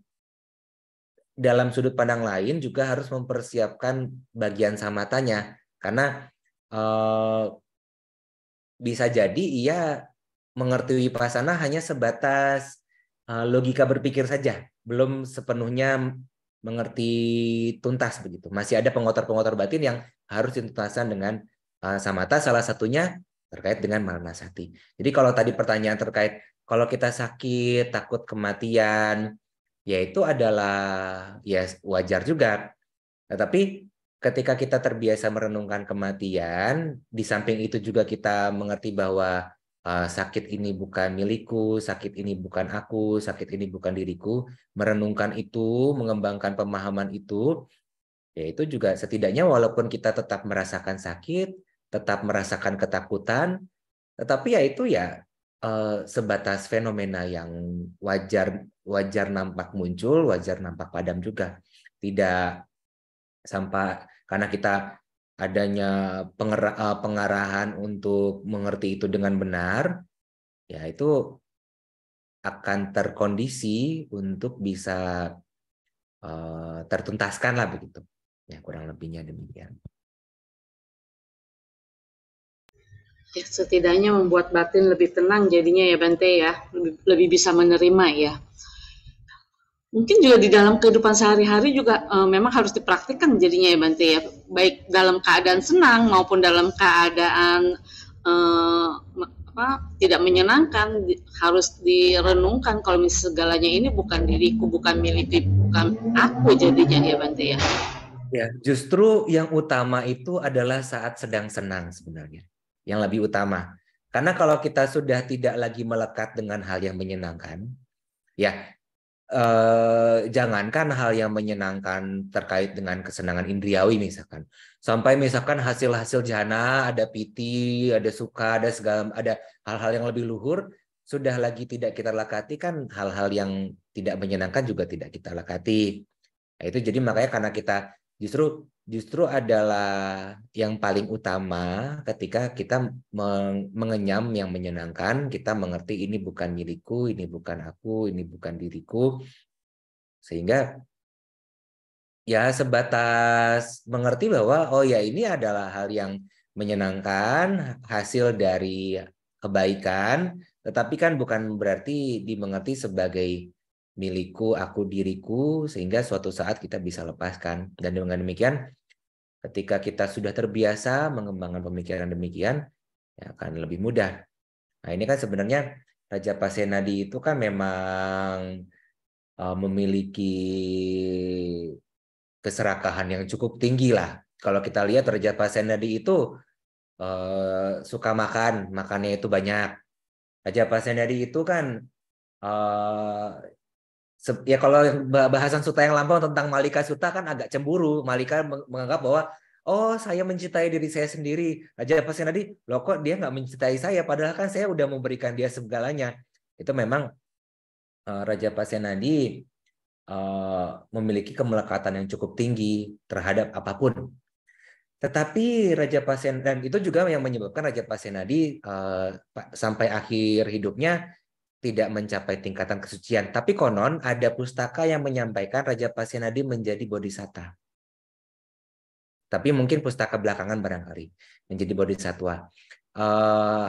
dalam sudut pandang lain juga harus mempersiapkan bagian samatanya. Karena bisa jadi ia mengerti wipasana hanya sebatas logika berpikir saja. Belum sepenuhnya mengerti tuntas begitu. Masih ada pengotor-pengotor batin yang harus dituntaskan dengan samatha, salah satunya terkait dengan maranasati. Jadi kalau tadi pertanyaan terkait kalau kita sakit, takut kematian, ya itu adalah ya wajar juga. Tetapi ketika kita terbiasa merenungkan kematian, di samping itu juga kita mengerti bahwa sakit ini bukan milikku, sakit ini bukan aku, sakit ini bukan diriku, merenungkan itu, mengembangkan pemahaman itu, ya itu juga setidaknya walaupun kita tetap merasakan sakit, tetap merasakan ketakutan, tetapi ya itu ya sebatas fenomena yang wajar nampak muncul, wajar nampak padam juga. Tidak sampai karena kita adanya pengarahan untuk mengerti itu dengan benar, ya itu akan terkondisi untuk bisa tertuntaskan lah begitu. Ya, kurang lebihnya demikian. Ya, setidaknya membuat batin lebih tenang jadinya ya Bante ya, lebih bisa menerima ya. Mungkin juga di dalam kehidupan sehari-hari juga memang harus dipraktikkan jadinya ya Bante ya, baik dalam keadaan senang maupun dalam keadaan tidak menyenangkan, harus direnungkan kalau misalnya segalanya ini bukan diriku, bukan milikku, bukan aku jadinya ya Bante ya. Ya, justru yang utama itu adalah saat sedang senang sebenarnya. Yang lebih utama. Karena kalau kita sudah tidak lagi melekat dengan hal yang menyenangkan, ya jangankan hal yang menyenangkan terkait dengan kesenangan indriawi misalkan. Sampai misalkan hasil-hasil jana, ada piti, ada suka, ada segala, ada hal-hal yang lebih luhur, sudah lagi tidak kita lekati kan hal-hal yang tidak menyenangkan juga tidak kita lekati. Nah, itu jadi makanya karena kita justru adalah yang paling utama ketika kita mengenyam yang menyenangkan, kita mengerti ini bukan milikku, ini bukan aku, ini bukan diriku, sehingga ya sebatas mengerti bahwa oh ya ini adalah hal yang menyenangkan, hasil dari kebaikan, tetapi kan bukan berarti dimengerti sebagai milikku, aku, diriku, sehingga suatu saat kita bisa lepaskan. Dan dengan demikian, ketika kita sudah terbiasa mengembangkan pemikiran demikian, ya akan lebih mudah. Nah ini kan sebenarnya Raja Pasenadi itu kan memang memiliki keserakahan yang cukup tinggi lah. Kalau kita lihat Raja Pasenadi itu suka makannya itu banyak. Raja Pasenadi itu kan ya kalau bahasan Sutta yang lampau tentang Malika Sutta kan agak cemburu. Malika menganggap bahwa oh saya mencintai diri saya sendiri. Raja Pasenadi, loh kok dia nggak mencintai saya? Padahal kan saya udah memberikan dia segalanya. Itu memang Raja Pasenadi memiliki kemelekatan yang cukup tinggi terhadap apapun. Tetapi Raja Pasen dan itu juga yang menyebabkan Raja Pasenadi sampai akhir hidupnya tidak mencapai tingkatan kesucian. Tapi konon ada pustaka yang menyampaikan Raja Pasenadi menjadi bodhisatta. Tapi mungkin pustaka belakangan barangkali menjadi bodhisattva.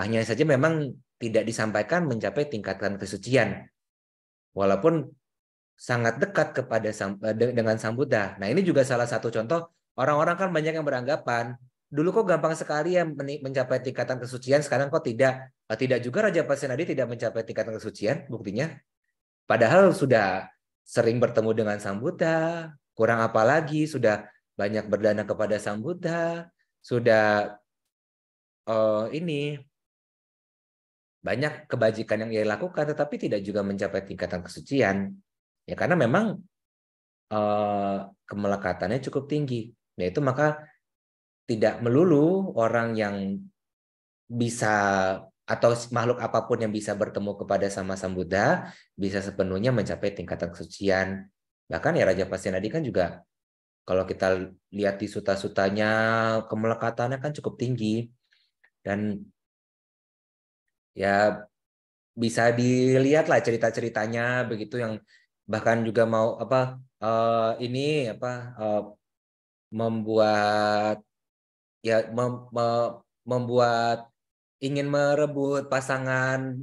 Hanya saja memang tidak disampaikan mencapai tingkatan kesucian. Walaupun sangat dekat kepada dengan Sang Buddha. Nah, ini juga salah satu contoh orang-orang kan banyak yang beranggapan dulu kok gampang sekali ya mencapai tingkatan kesucian, sekarang kok tidak. Tidak juga Raja Pasenadi tidak mencapai tingkatan kesucian, buktinya. Padahal sudah sering bertemu dengan Sang Buddha, kurang apa lagi, sudah banyak berdana kepada Sang Buddha, sudah ini banyak kebajikan yang ia lakukan, tetapi tidak juga mencapai tingkatan kesucian. Ya karena memang kemelekatannya cukup tinggi. Yaitu maka tidak melulu orang yang bisa atau makhluk apapun yang bisa bertemu kepada sama Sang Buddha bisa sepenuhnya mencapai tingkatan kesucian. Bahkan ya Raja Pasenadi kan juga kalau kita lihat di suta-sutanya kemelekatannya kan cukup tinggi dan ya bisa dilihat lah cerita-ceritanya begitu yang bahkan juga mau apa ini apa membuat ya membuat ingin merebut pasangan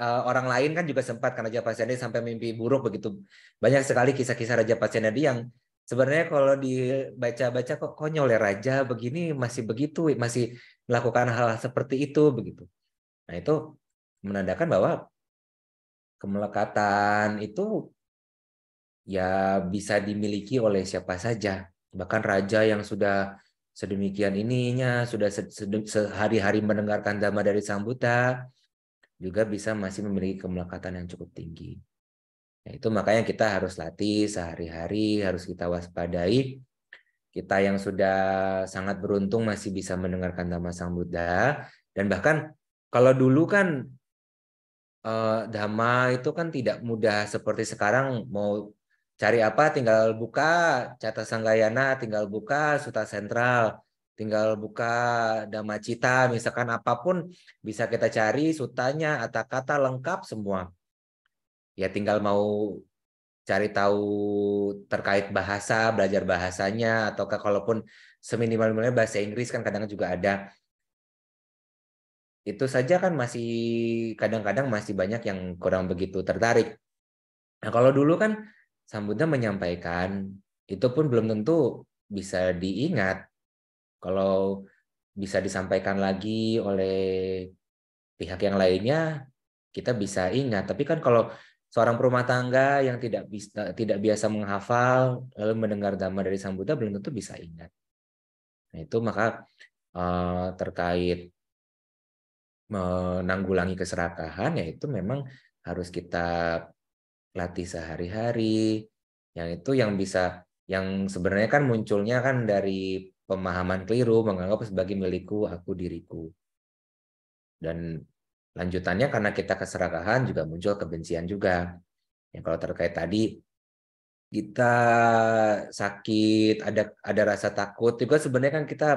orang lain kan juga sempat karena Raja Pasenadi sampai mimpi buruk begitu. Banyak sekali kisah-kisah Raja Pasenadi yang sebenarnya kalau dibaca-baca kok konyol ya raja begini masih begitu, masih melakukan hal seperti itu begitu. Nah, itu menandakan bahwa kemelekatan itu ya bisa dimiliki oleh siapa saja. Bahkan raja yang sudah sedemikian ininya, sudah sehari-hari mendengarkan dhamma dari Sang Buddha, juga bisa masih memiliki kemelekatan yang cukup tinggi. Nah, itu makanya kita harus latih sehari-hari, harus kita waspadai. Kita yang sudah sangat beruntung masih bisa mendengarkan dhamma Sang Buddha. Dan bahkan kalau dulu kan dhamma itu kan tidak mudah seperti sekarang, mau cari apa tinggal buka Cata Sanggayana, tinggal buka Suta Sentral, tinggal buka Dhamma Cita, misalkan apapun bisa kita cari sutanya, kata-kata lengkap semua. ya tinggal mau cari tahu terkait bahasa, belajar bahasanya, ataukah kalaupun seminimal-minimalnya bahasa Inggris kan kadang juga ada. Itu saja kan masih kadang-kadang masih banyak yang kurang begitu tertarik. Nah, kalau dulu kan Sang Buddha menyampaikan, itu pun belum tentu bisa diingat. Kalau bisa disampaikan lagi oleh pihak yang lainnya, kita bisa ingat. Tapi kan kalau seorang rumah tangga yang tidak biasa menghafal lalu mendengar dhamma dari Sang Buddha belum tentu bisa ingat. Nah, itu maka terkait menanggulangi keserakahan ya itu memang harus kita latih sehari-hari. Yang itu yang sebenarnya kan munculnya kan dari pemahaman keliru menganggap sebagai milikku, aku, diriku. Dan lanjutannya karena kita keserakahan juga muncul kebencian juga. Ya, kalau terkait tadi kita sakit, ada rasa takut juga sebenarnya kan kita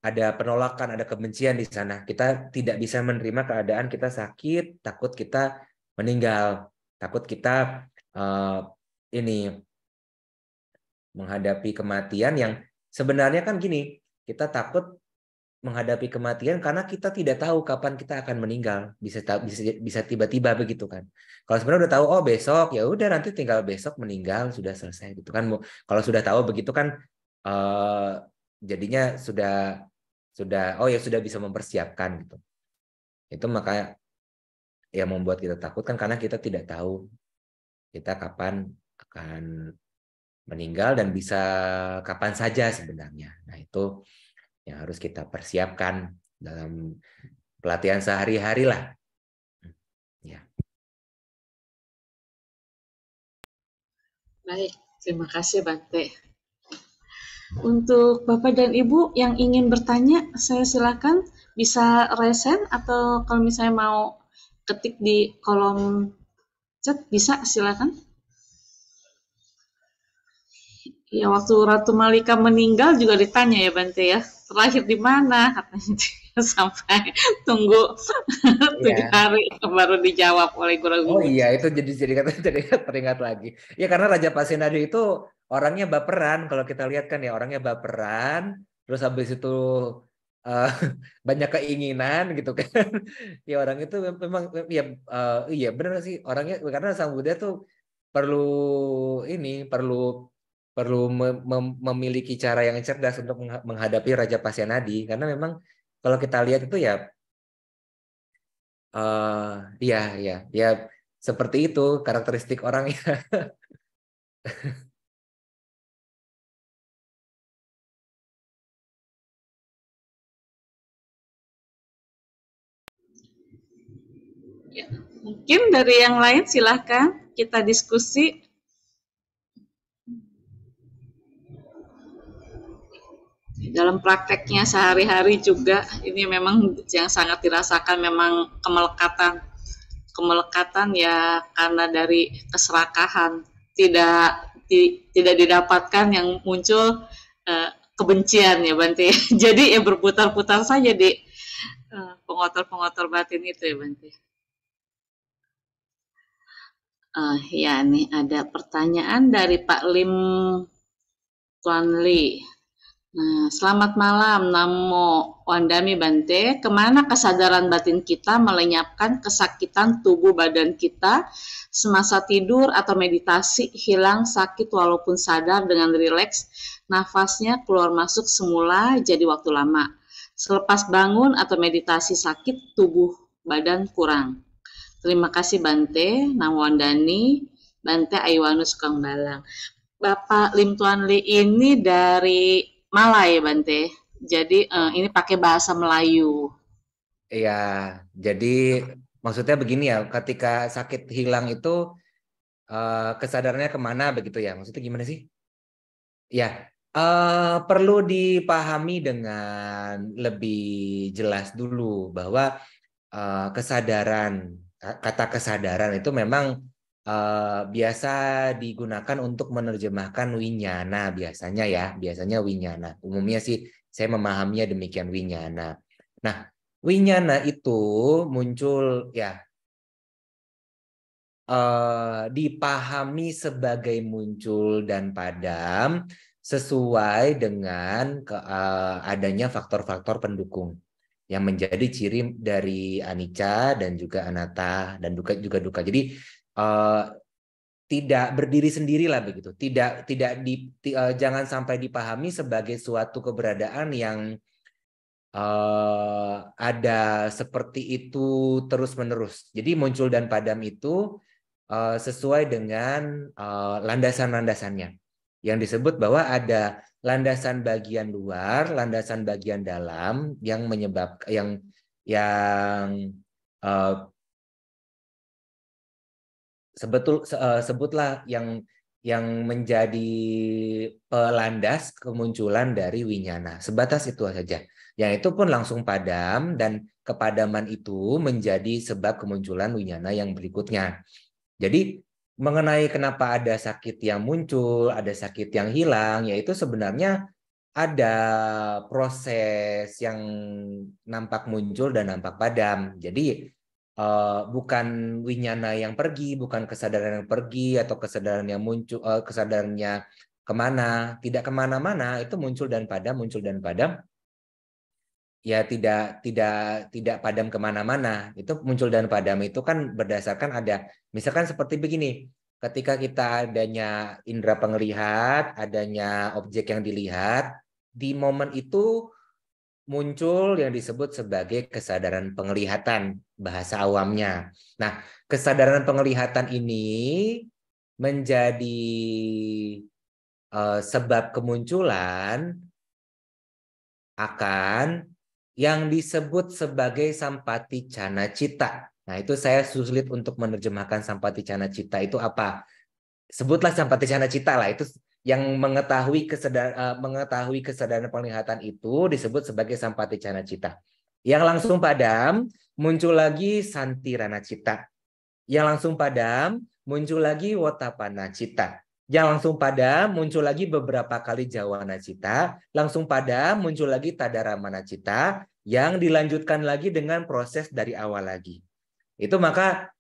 ada penolakan, ada kebencian di sana. Kita tidak bisa menerima keadaan kita sakit, takut kita meninggal, takut kita ini menghadapi kematian yang sebenarnya kan gini, kita takut menghadapi kematian karena kita tidak tahu kapan kita akan meninggal, bisa tiba-tiba begitu kan. Kalau sebenarnya udah tahu oh besok ya udah nanti tinggal besok meninggal sudah selesai gitu kan. Kalau sudah tahu begitu kan jadinya sudah oh ya sudah bisa mempersiapkan gitu. Itu maka yang membuat kita takut kan karena kita tidak tahu kita kapan akan meninggal dan bisa kapan saja sebenarnya. Nah, itu yang harus kita persiapkan dalam pelatihan sehari-hari lah. Ya. Baik, terima kasih Bante. Untuk Bapak dan Ibu yang ingin bertanya, saya silakan bisa raise hand atau kalau misalnya mau ketik di kolom chat bisa silakan. Ya waktu Ratu Malika meninggal juga ditanya ya Bante ya, terakhir di mana katanya sampai tunggu 7 hari baru dijawab oleh Guru Oh Guru. iya, itu jadi teringat lagi. Ya karena Raja Pasenadi itu orangnya baperan. Kalau kita lihat kan ya orangnya baperan. Terus habis itu uh, banyak keinginan gitu kan. Ya orang itu memang ya iya benar sih orangnya karena Sang Buddha tuh perlu perlu memiliki cara yang cerdas untuk menghadapi Raja Pasenadi karena memang kalau kita lihat itu ya iya, iya, ya seperti itu karakteristik orangnya. Ya, mungkin dari yang lain silahkan kita diskusi. Dalam prakteknya sehari-hari juga ini memang yang sangat dirasakan memang kemelekatan ya karena dari keserakahan tidak didapatkan yang muncul kebencian ya Bante. Jadi ya berputar-putar saja di pengotor-pengotor batin itu ya Bante. Ya nih ada pertanyaan dari Pak Lim Tuan Li. Nah, selamat malam, Namo Wandami Bante. Kemana kesadaran batin kita melenyapkan kesakitan tubuh badan kita semasa tidur atau meditasi, hilang sakit walaupun sadar dengan rileks, nafasnya keluar masuk semula jadi waktu lama. Selepas bangun atau meditasi sakit, tubuh badan kurang. Terima kasih Bante, Namo Wandani, Bante Aiwanu Sukang Balang. Bapak Lim Tuan Li ini dari Malay Bante. Jadi ini pakai bahasa Melayu. Iya, jadi maksudnya begini ya, ketika sakit hilang itu kesadarannya kemana begitu ya? Maksudnya gimana sih? Ya, perlu dipahami dengan lebih jelas dulu bahwa kesadaran, kata kesadaran itu memang biasa digunakan untuk menerjemahkan winyana biasanya winyana. Umumnya sih saya memahaminya demikian winyana. Nah, winyana itu muncul ya dipahami sebagai muncul dan padam sesuai dengan adanya faktor-faktor pendukung yang menjadi ciri dari anicca dan juga anatta dan juga dukkha. Jadi tidak berdiri sendiri lah begitu. Jangan sampai dipahami sebagai suatu keberadaan yang ada seperti itu terus-menerus. Jadi muncul dan padam itu sesuai dengan landasan-landasannya. Yang disebut bahwa ada landasan bagian luar, landasan bagian dalam yang menyebabkan yang sebutlah yang menjadi pelandas kemunculan dari winyana. Sebatas itu saja. Yang itu pun langsung padam dan kepadaman itu menjadi sebab kemunculan winyana yang berikutnya. Jadi mengenai kenapa ada sakit yang muncul, ada sakit yang hilang, yaitu sebenarnya ada proses yang nampak muncul dan nampak padam. Jadi bukan winyana yang pergi, bukan kesadaran yang pergi atau kesadaran yang muncul, kesadarannya kemana, tidak kemana-mana, itu muncul dan padam, muncul dan padam. Ya tidak padam kemana-mana. Itu muncul dan padam itu kan berdasarkan ada, misalkan seperti begini, ketika kita adanya indera penglihat, adanya objek yang dilihat, di momen itu muncul yang disebut sebagai kesadaran penglihatan, bahasa awamnya. Nah, kesadaran penglihatan ini menjadi sebab kemunculan akan yang disebut sebagai sampaticana citta. Nah, itu saya sulit untuk menerjemahkan sampaticana citta itu apa. Sebutlah sampaticana citta lah, itu yang mengetahui kesadaran penglihatan itu disebut sebagai sampaticana citta. Yang langsung padam, muncul lagi santirana citta. Yang langsung padam, muncul lagi wotapana citta. Yang langsung padam, muncul lagi beberapa kali jawana citta. Langsung padam, muncul lagi tadaramana citta. Yang dilanjutkan lagi dengan proses dari awal lagi. Itu maka,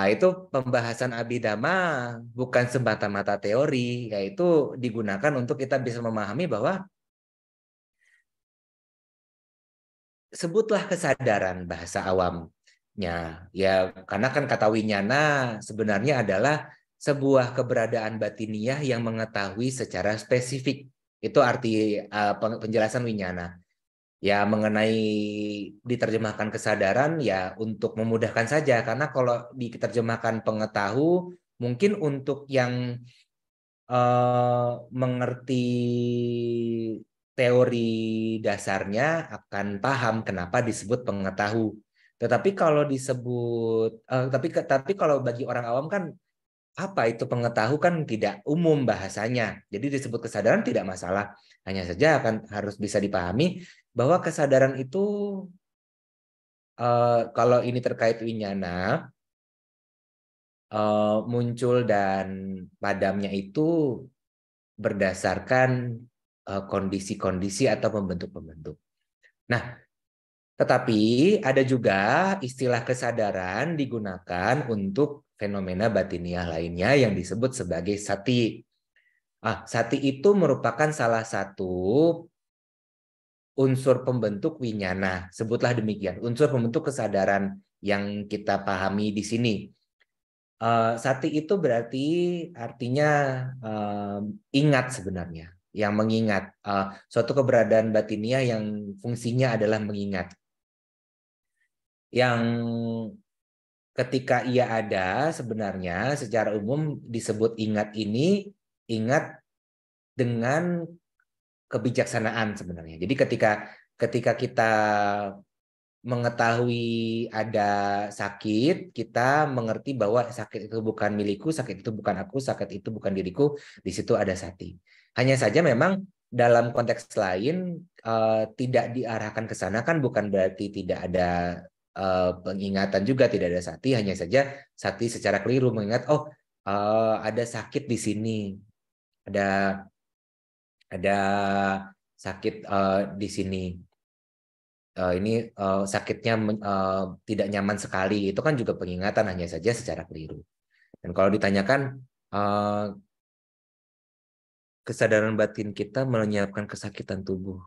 itu pembahasan Abhidhamma bukan semata-mata teori. Yaitu digunakan untuk kita bisa memahami bahwa sebutlah kesadaran bahasa awam. Ya, karena kan kata winyana sebenarnya adalah sebuah keberadaan batiniah yang mengetahui secara spesifik. Itu arti penjelasan winyana. Ya, mengenai diterjemahkan kesadaran ya untuk memudahkan saja, karena kalau diterjemahkan pengetahu mungkin untuk yang mengerti teori dasarnya akan paham kenapa disebut pengetahu. Tetapi kalau tapi kalau bagi orang awam kan apa itu pengetahu kan tidak umum bahasanya. Jadi disebut kesadaran tidak masalah. Hanya saja akan harus bisa dipahami bahwa kesadaran itu kalau ini terkait winyana muncul dan padamnya itu berdasarkan kondisi-kondisi atau pembentuk-pembentuk. Nah, tetapi ada juga istilah kesadaran digunakan untuk fenomena batiniah lainnya yang disebut sebagai sati. Sati itu merupakan salah satu unsur pembentuk winyana. Sebutlah demikian, unsur pembentuk kesadaran yang kita pahami di sini. Sati itu berarti artinya ingat sebenarnya, yang mengingat, suatu keberadaan batiniah yang fungsinya adalah mengingat. Yang ketika ia ada sebenarnya secara umum disebut ingat ini, ingat dengan kebijaksanaan sebenarnya. Jadi ketika kita mengetahui ada sakit, kita mengerti bahwa sakit itu bukan milikku, sakit itu bukan aku, sakit itu bukan diriku, di situ ada sati. Hanya saja memang dalam konteks lain tidak diarahkan ke sana, kan bukan berarti tidak ada pengingatan juga, tidak ada sati, hanya saja sati secara keliru mengingat ada sakit di sini, ada sakit di sini. Ini sakitnya tidak nyaman sekali, itu kan juga pengingatan, hanya saja secara keliru. Dan kalau ditanyakan kesadaran batin kita menyiapkan kesakitan tubuh.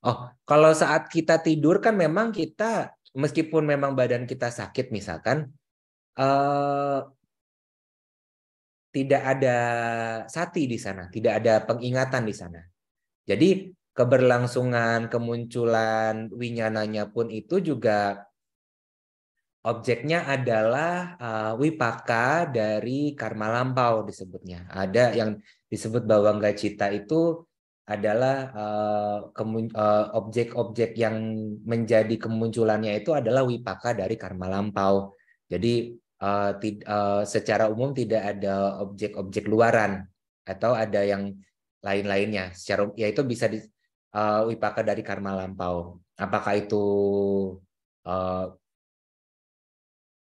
Oh, kalau saat kita tidur kan memang kita, meskipun memang badan kita sakit misalkan, tidak ada sati di sana, tidak ada pengingatan di sana. Jadi keberlangsungan, kemunculan winyananya pun itu juga objeknya adalah wipaka dari karma lampau disebutnya. Ada yang disebut bawangga cita itu adalah objek-objek yang menjadi kemunculannya itu adalah wipaka dari karma lampau. Jadi secara umum tidak ada objek-objek luaran atau ada yang lain-lainnya. Secara ya itu bisa wipaka dari karma lampau. Apakah itu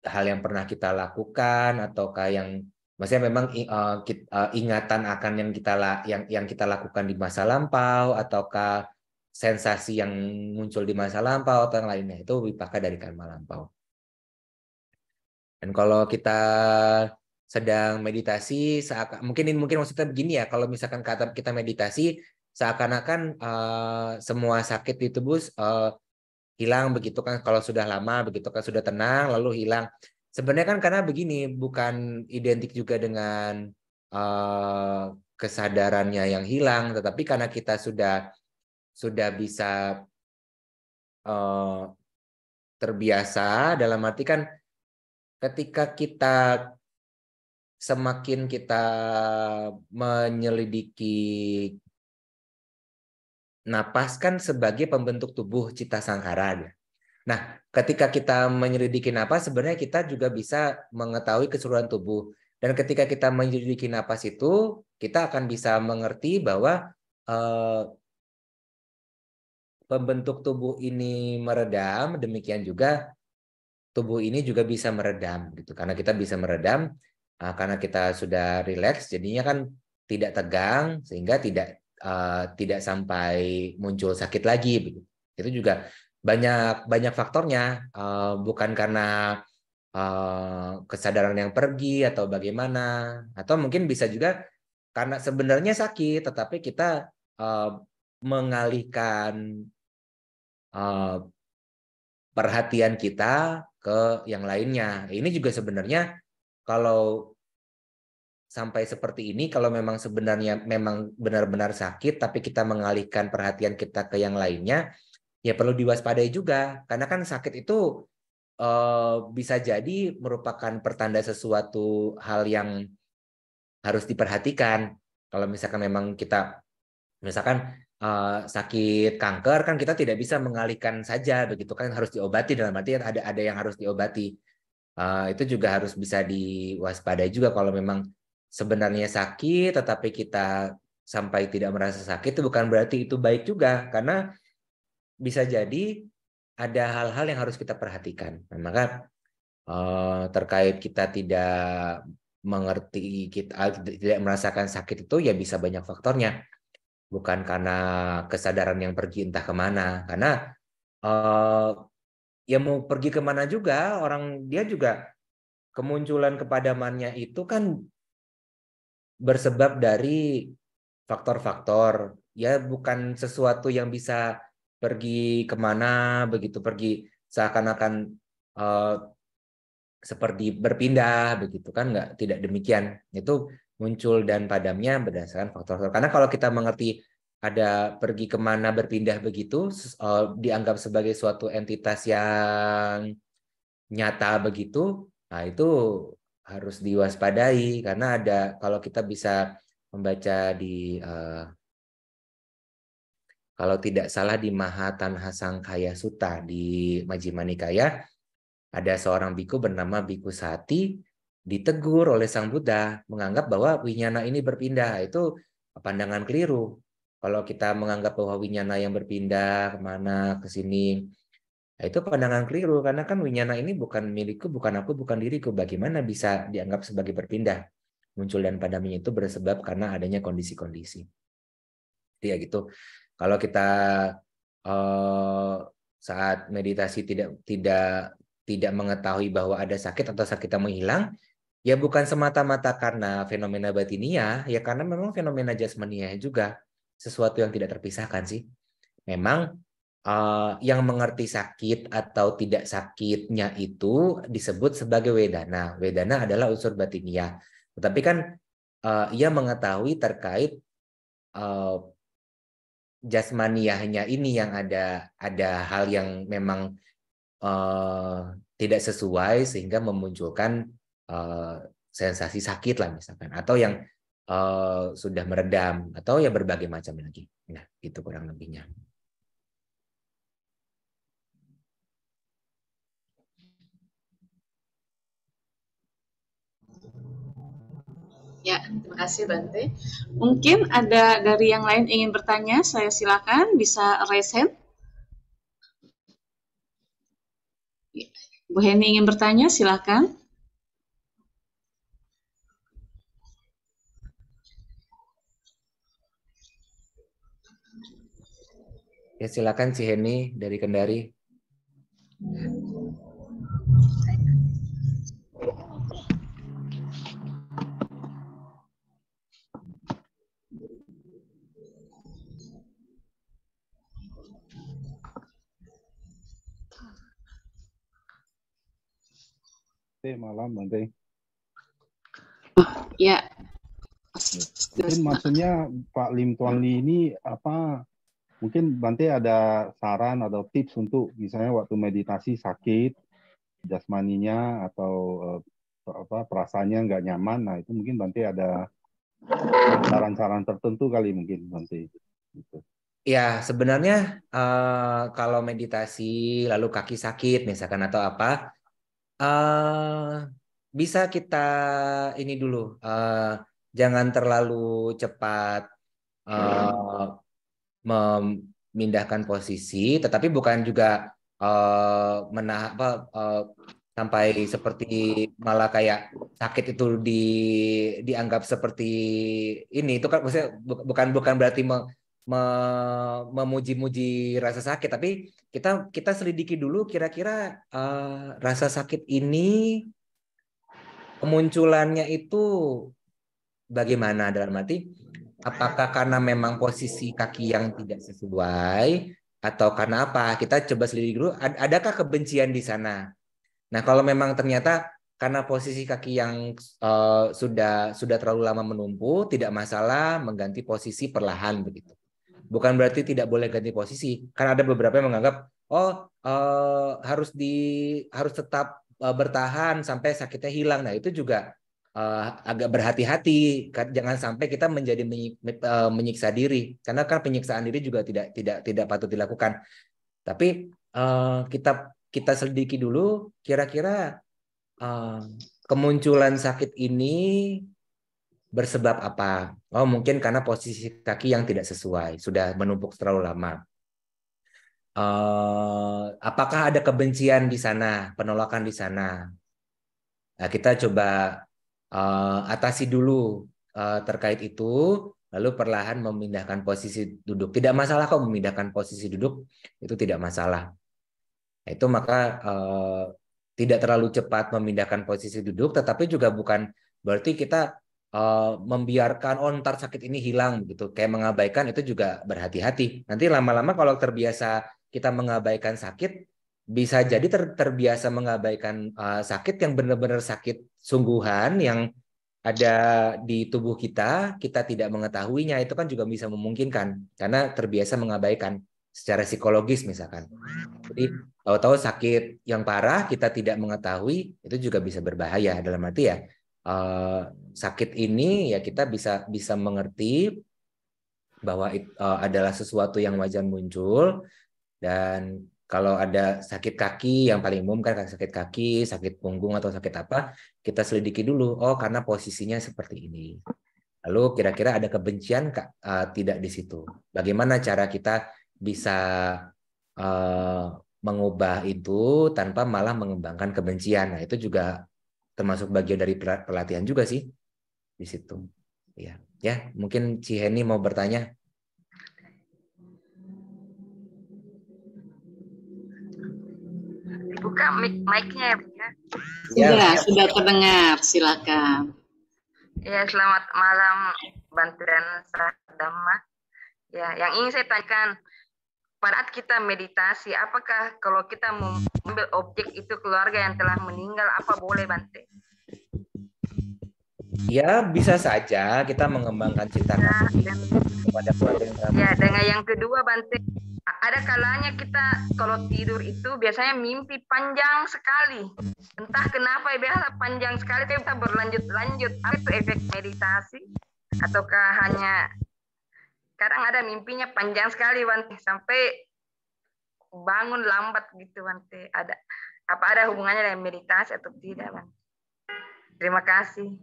hal yang pernah kita lakukan ataukah yang maksudnya memang ingatan akan yang kita lakukan di masa lampau ataukah sensasi yang muncul di masa lampau atau yang lainnya, itu wipaka dari karma lampau. Dan kalau kita sedang meditasi, mungkin maksudnya begini ya, kalau misalkan kita meditasi seakan-akan semua sakit di tubuh hilang begitu kan, kalau sudah lama begitu kan, sudah tenang lalu hilang. Sebenarnya kan karena begini, bukan identik juga dengan kesadarannya yang hilang, tetapi karena kita sudah bisa terbiasa, dalam arti kan ketika kita semakin kita menyelidiki napas kan sebagai pembentuk tubuh cita sangkara. Nah, ketika kita menyelidiki napas, sebenarnya kita juga bisa mengetahui keseluruhan tubuh. Dan ketika kita menyelidiki napas itu, kita akan bisa mengerti bahwa pembentuk tubuh ini meredam, demikian juga tubuh ini juga bisa meredam, gitu. Karena kita bisa meredam, karena kita sudah rileks, jadinya kan tidak tegang, sehingga tidak sampai muncul sakit lagi. Begitu. Itu juga banyak faktornya, bukan karena kesadaran yang pergi atau bagaimana, atau mungkin bisa juga karena sebenarnya sakit tetapi kita mengalihkan perhatian kita ke yang lainnya. Ini juga sebenarnya kalau sampai seperti ini, kalau memang sebenarnya memang benar-benar sakit tapi kita mengalihkan perhatian kita ke yang lainnya, ya perlu diwaspadai juga, karena kan sakit itu bisa jadi merupakan pertanda sesuatu hal yang harus diperhatikan. Kalau misalkan memang kita misalkan sakit kanker kan kita tidak bisa mengalihkan saja begitu kan, harus diobati, dalam arti ada yang harus diobati. Itu juga harus bisa diwaspadai juga kalau memang sebenarnya sakit tetapi kita sampai tidak merasa sakit, itu bukan berarti itu baik juga, karena bisa jadi ada hal-hal yang harus kita perhatikan. Nah, maka terkait kita tidak mengerti, kita tidak merasakan sakit itu ya bisa banyak faktornya, bukan karena kesadaran yang pergi entah kemana, karena ya mau pergi kemana juga orang, dia juga kemunculan kepadamannya itu kan bersebab dari faktor-faktor, ya bukan sesuatu yang bisa pergi kemana begitu, pergi seakan-akan seperti berpindah begitu kan, tidak demikian. Itu muncul dan padamnya berdasarkan faktor-faktor. Karena kalau kita mengerti ada pergi kemana berpindah begitu, dianggap sebagai suatu entitas yang nyata begitu, nah itu harus diwaspadai, karena ada, kalau kita bisa membaca di kalau tidak salah di Mahatanha Sangkhaya Sutta di Majjhima Nikaya, ada seorang biku bernama Biku Sati ditegur oleh Sang Buddha menganggap bahwa winyana ini berpindah. Itu pandangan keliru. Kalau kita menganggap bahwa winyana yang berpindah kemana ke sini, itu pandangan keliru, karena kan winyana ini bukan milikku, bukan aku, bukan diriku. Bagaimana bisa dianggap sebagai berpindah? Muncul dan padamnya itu bersebab karena adanya kondisi-kondisi. Jadi ya gitu. Kalau kita saat meditasi tidak mengetahui bahwa ada sakit atau sakit yang menghilang, Ya bukan semata-mata karena fenomena batiniah, ya karena memang fenomena jasmaniah juga sesuatu yang tidak terpisahkan sih. Memang yang mengerti sakit atau tidak sakitnya itu disebut sebagai wedana. Wedana adalah unsur batiniah. Tetapi kan ia mengetahui terkait jasmaniahnya ini yang ada hal yang memang tidak sesuai sehingga memunculkan sensasi sakit lah misalkan, atau yang sudah meredam, atau ya berbagai macam lagi. Nah, itu kurang lebihnya. Ya, terima kasih Bante. Mungkin ada dari yang lain ingin bertanya, saya silakan bisa raise hand. Bu Heni ingin bertanya, silakan. Ya silakan Si Heni dari Kendari. Malam Bante. Ya, Mungkin maksudnya Pak Lim Tuan Li ini apa? Mungkin Bante ada saran atau tips untuk misalnya waktu meditasi sakit jasmaninya atau perasaannya nggak nyaman. Nah itu mungkin Bante ada saran-saran tertentu kali mungkin Bante. Gitu. Ya sebenarnya kalau meditasi lalu kaki sakit misalkan atau apa, bisa kita ini dulu, jangan terlalu cepat memindahkan posisi, tetapi bukan juga sampai seperti malah kayak sakit itu dianggap seperti ini. Itu kan maksudnya bukan berarti memuji-muji rasa sakit, tapi kita selidiki dulu kira-kira rasa sakit ini kemunculannya itu bagaimana, dalam arti apakah karena memang posisi kaki yang tidak sesuai atau karena apa? Kita coba selidiki dulu, adakah kebencian di sana? Nah, kalau memang ternyata karena posisi kaki yang sudah terlalu lama menumpu, tidak masalah mengganti posisi perlahan begitu. Bukan berarti tidak boleh ganti posisi. Kan ada beberapa yang menganggap, oh harus tetap bertahan sampai sakitnya hilang. Nah, itu juga agak berhati-hati, jangan sampai kita menjadi menyiksa diri, karena kan penyiksaan diri juga tidak patut dilakukan. Tapi kita selidiki dulu kira-kira kemunculan sakit ini bersebab apa. Oh mungkin karena posisi kaki yang tidak sesuai, sudah menumpuk terlalu lama. Apakah ada kebencian di sana, penolakan di sana? Nah, kita coba atasi dulu terkait itu, lalu perlahan memindahkan posisi duduk. Tidak masalah kok memindahkan posisi duduk, itu tidak masalah. Itu maka tidak terlalu cepat memindahkan posisi duduk, tetapi juga bukan berarti kita membiarkan ntar sakit ini hilang gitu, kayak mengabaikan, itu juga berhati-hati. Nanti lama-lama kalau terbiasa kita mengabaikan sakit, bisa jadi terbiasa mengabaikan sakit yang benar-benar sakit sungguhan yang ada di tubuh kita tidak mengetahuinya, itu kan juga bisa memungkinkan karena terbiasa mengabaikan secara psikologis misalkan. Jadi tahu-tahu sakit yang parah kita tidak mengetahui, itu juga bisa berbahaya. Dalam arti ya sakit ini ya kita bisa mengerti bahwa adalah sesuatu yang wajar muncul. Dan kalau ada sakit kaki, yang paling umum kan sakit kaki, sakit punggung atau sakit apa, kita selidiki dulu. Oh karena posisinya seperti ini. Lalu kira-kira ada kebencian tidak di situ. Bagaimana cara kita bisa mengubah itu tanpa malah mengembangkan kebencian. Nah, itu juga termasuk bagian dari pelatihan juga sih di situ. Ya, ya, mungkin Ci Heni mau bertanya. Dibuka mic-nya ya. Ya, Sudah terdengar. Silakan. Ya, selamat malam Bante dan Dhamma. Ya, yang ingin saya tanyakan, pada saat kita meditasi, apakah kalau kita mengambil objek itu keluarga yang telah meninggal, apa boleh Bante? ya bisa saja kita mengembangkan cinta kasih kepada keluarga yang telah Ya, meninggal. dengan yang kedua Bante, ada kalanya kita kalau tidur itu biasanya mimpi panjang sekali. Entah kenapa ya biasa panjang sekali, tapi kita berlanjut-lanjut. Apa itu efek meditasi? Ataukah hanya kadang ada mimpinya panjang sekali Bante, sampai bangun lambat gitu Bante. Apa ada hubungannya dengan meditasi atau tidak Bante? Terima kasih.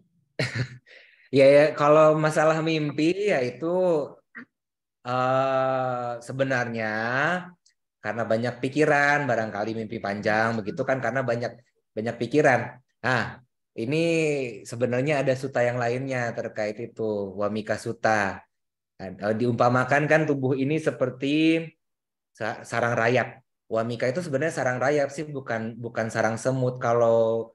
Ya, kalau masalah mimpi ya itu sebenarnya karena banyak pikiran, barangkali mimpi panjang begitu kan karena banyak pikiran. Nah, ini sebenarnya ada sutta yang lainnya terkait itu, Wamika Sutta. Diumpamakan kan tubuh ini seperti sarang rayap. Wamika itu sebenarnya sarang rayap sih, bukan sarang semut. Kalau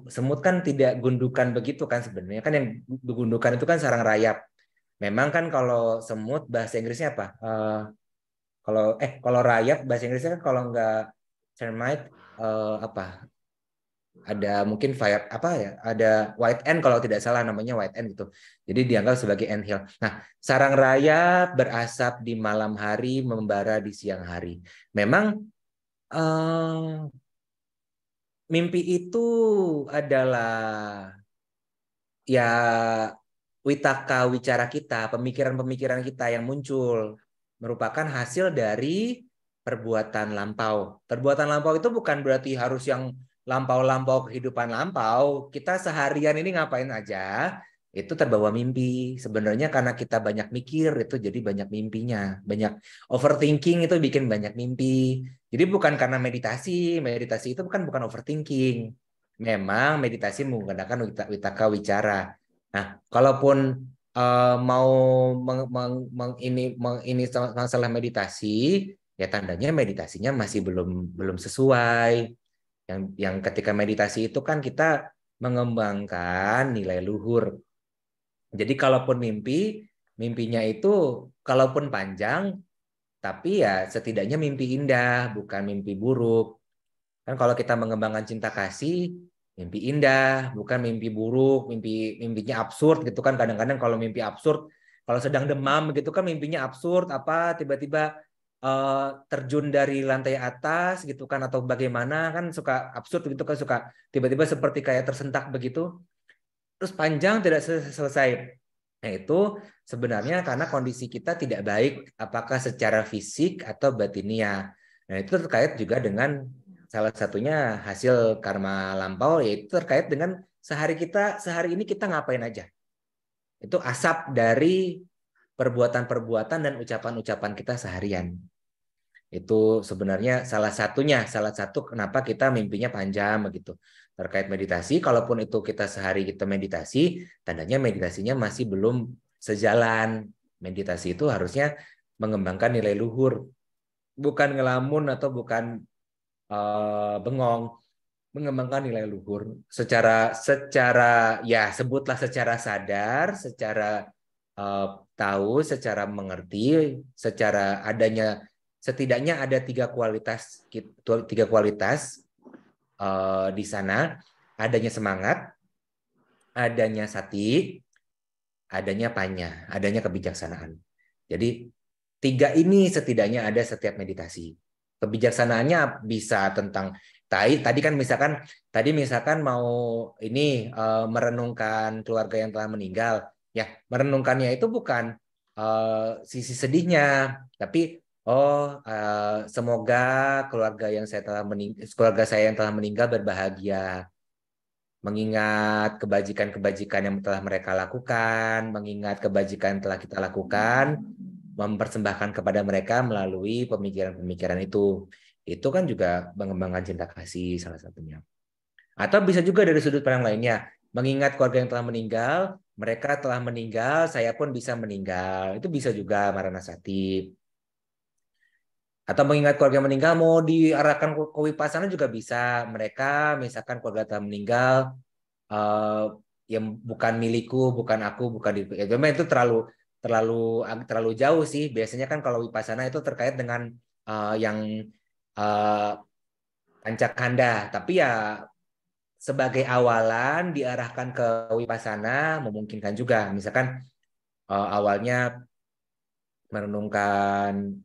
semut kan tidak gundukan begitu kan sebenarnya. Kan yang gundukan itu kan sarang rayap. Memang kan kalau semut bahasa Inggrisnya apa? Kalau rayap bahasa Inggrisnya kan kalau nggak termite apa? Ada mungkin fire apa ya? Ada white ant kalau tidak salah namanya white ant gitu. Jadi dianggap sebagai ant hill. Nah, sarang rayap berasap di malam hari, membara di siang hari. Memang mimpi itu adalah ya witaka wicara kita, pemikiran-pemikiran kita yang muncul merupakan hasil dari perbuatan lampau. Perbuatan lampau itu bukan berarti harus yang lampau-lampau kehidupan lampau. Kita seharian ini ngapain aja, itu terbawa mimpi. Sebenarnya karena kita banyak mikir, itu jadi banyak mimpinya. Banyak overthinking itu bikin banyak mimpi. Jadi bukan karena meditasi. Meditasi itu bukan overthinking. Memang meditasi menggunakan witaka wicara. Nah, kalaupun mau ini masalah meditasi, ya tandanya meditasinya masih belum sesuai. Yang ketika meditasi itu kan kita mengembangkan nilai luhur. Jadi kalaupun mimpinya itu kalaupun panjang, tapi ya setidaknya mimpi indah, bukan mimpi buruk. Kan kalau kita mengembangkan cinta kasih, mimpi indah, bukan mimpi buruk, mimpinya absurd gitu kan. Kadang-kadang kalau mimpi absurd, kalau sedang demam gitu kan mimpinya absurd, apa tiba-tiba terjun dari lantai atas gitu kan atau bagaimana kan suka absurd gitu kan, suka tiba-tiba seperti kayak tersentak begitu. Terus panjang tidak selesai. Nah, itu sebenarnya karena kondisi kita tidak baik apakah secara fisik atau batinia. Nah, itu terkait juga dengan salah satunya hasil karma lampau, yaitu terkait dengan sehari ini kita ngapain aja. Itu asap dari perbuatan-perbuatan dan ucapan-ucapan kita seharian. Itu sebenarnya salah satu kenapa kita mimpinya panjang begitu. Terkait meditasi, kalaupun itu kita meditasi, tandanya meditasinya masih belum sejalan. Meditasi itu harusnya mengembangkan nilai luhur, bukan ngelamun atau bukan bengong, mengembangkan nilai luhur secara ya sebutlah secara sadar, secara tahu, secara mengerti, secara adanya setidaknya ada tiga kualitas di sana, adanya semangat, adanya sati, adanya panya, adanya kebijaksanaan. Jadi tiga ini setidaknya ada setiap meditasi. Kebijaksanaannya bisa tentang tadi kan misalkan mau ini merenungkan keluarga yang telah meninggal, ya merenungkannya itu bukan sisi sedihnya, tapi semoga keluarga saya yang telah meninggal berbahagia, mengingat kebajikan-kebajikan yang telah mereka lakukan, mengingat kebajikan yang telah kita lakukan, mempersembahkan kepada mereka melalui pemikiran-pemikiran itu. Itu kan juga mengembangkan cinta kasih salah satunya. Atau bisa juga dari sudut pandang lainnya, mengingat keluarga yang telah meninggal, mereka telah meninggal, saya pun bisa meninggal. Itu bisa juga Maranasati. Atau mengingat keluarga meninggal mau diarahkan ke Wipasana juga bisa. Mereka misalkan keluarga telah meninggal yang bukan milikku, bukan aku, bukan diriku. Ya, memang itu terlalu jauh sih. Biasanya kan kalau Wipasana itu terkait dengan yang pancakanda. Tapi ya sebagai awalan diarahkan ke Wipasana memungkinkan juga. Misalkan awalnya merenungkan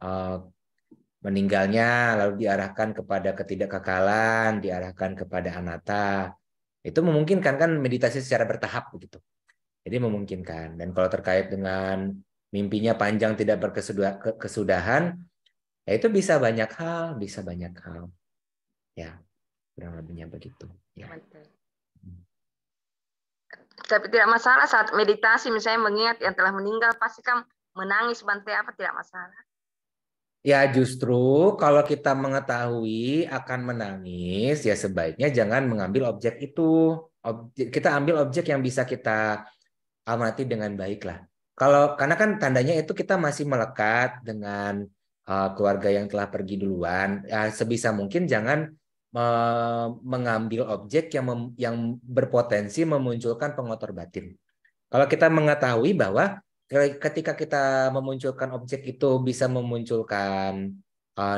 meninggalnya, lalu diarahkan kepada ketidakkekalan, diarahkan kepada anatta. Itu memungkinkan kan meditasi secara bertahap begitu. Jadi memungkinkan. Dan kalau terkait dengan mimpinya panjang tidak berkesudahan, ya itu bisa banyak hal, Ya, kurang lebihnya begitu. Ya. Tapi tidak masalah saat meditasi misalnya mengingat yang telah meninggal pasti kan menangis Bante, apa tidak masalah? Ya justru kalau kita mengetahui akan menangis, ya sebaiknya jangan mengambil objek itu. Kita ambil objek yang bisa kita amati dengan baik lah. Karena kan tandanya itu kita masih melekat dengan keluarga yang telah pergi duluan. Ya, sebisa mungkin jangan mengambil objek yang berpotensi memunculkan pengotor batin. Kalau kita mengetahui bahwa ketika kita memunculkan objek itu bisa memunculkan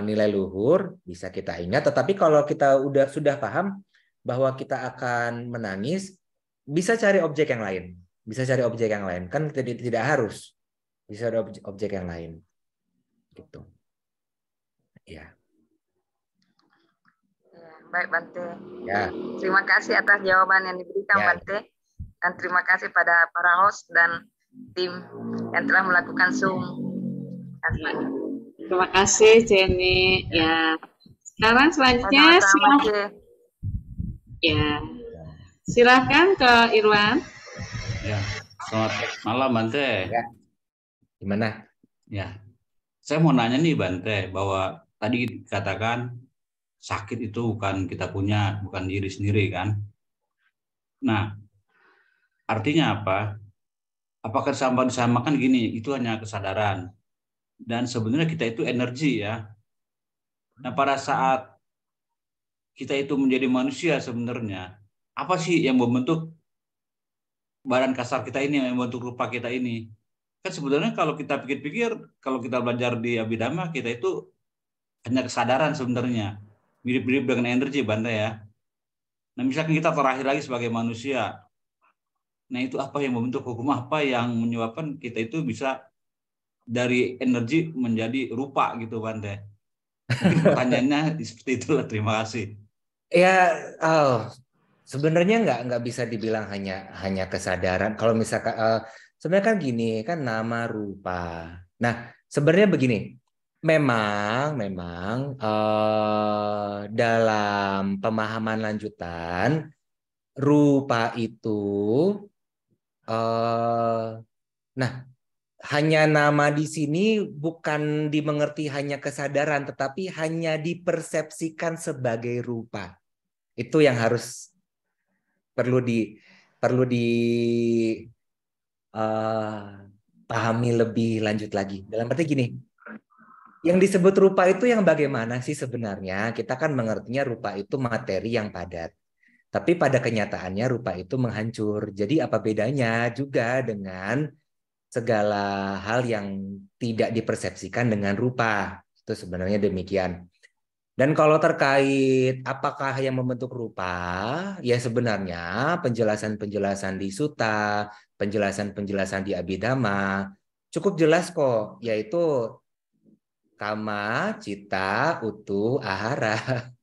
nilai luhur, bisa kita ingat. Tetapi kalau kita sudah paham bahwa kita akan menangis, bisa cari objek yang lain. Kan tidak harus. Bisa ada objek yang lain. Gitu. Ya. Baik Bante. Ya. Terima kasih atas jawaban yang diberikan Bante. Dan terima kasih pada para host dan tim yang telah melakukan Zoom. Terima kasih Jenny. Ya. Sekarang selanjutnya silakan ke Irwan. Ya, selamat malam Bante. Ya. Gimana? Ya, saya mau nanya nih Bante bahwa tadi dikatakan sakit itu bukan kita punya, bukan diri sendiri kan? Nah, artinya apa? Apakah disamakan gini, itu hanya kesadaran. Dan sebenarnya kita itu energi ya. Nah pada saat kita itu menjadi manusia sebenarnya, apa sih yang membentuk badan kasar kita ini, yang membentuk rupa kita ini? Kan sebenarnya kalau kita pikir-pikir, kalau kita belajar di Abhidhamma, kita itu hanya kesadaran sebenarnya. Mirip-mirip dengan energi Bante ya. Nah misalkan kita terakhir lagi sebagai manusia, nah itu apa yang membentuk hukum apa yang menyebabkan kita itu bisa dari energi menjadi rupa gitu Bante? Mungkin pertanyaannya seperti itulah. Terima kasih. Ya, sebenarnya nggak bisa dibilang hanya kesadaran. Kalau misalkan sebenarnya kan gini kan nama rupa. Nah sebenarnya begini, memang dalam pemahaman lanjutan rupa itu nah hanya nama di sini bukan dimengerti hanya kesadaran, tetapi hanya dipersepsikan sebagai rupa. Itu yang harus perlu pahami lebih lanjut lagi. Dalam arti gini, yang disebut rupa itu yang bagaimana sih sebenarnya? Kita kan mengertinya rupa itu materi yang padat. Tapi pada kenyataannya rupa itu menghancur. Jadi apa bedanya juga dengan segala hal yang tidak dipersepsikan dengan rupa. Itu sebenarnya demikian. Dan kalau terkait apakah yang membentuk rupa, ya sebenarnya penjelasan-penjelasan di Sutta, penjelasan-penjelasan di Abhidhamma cukup jelas kok, yaitu kama, cita, utu, ahara.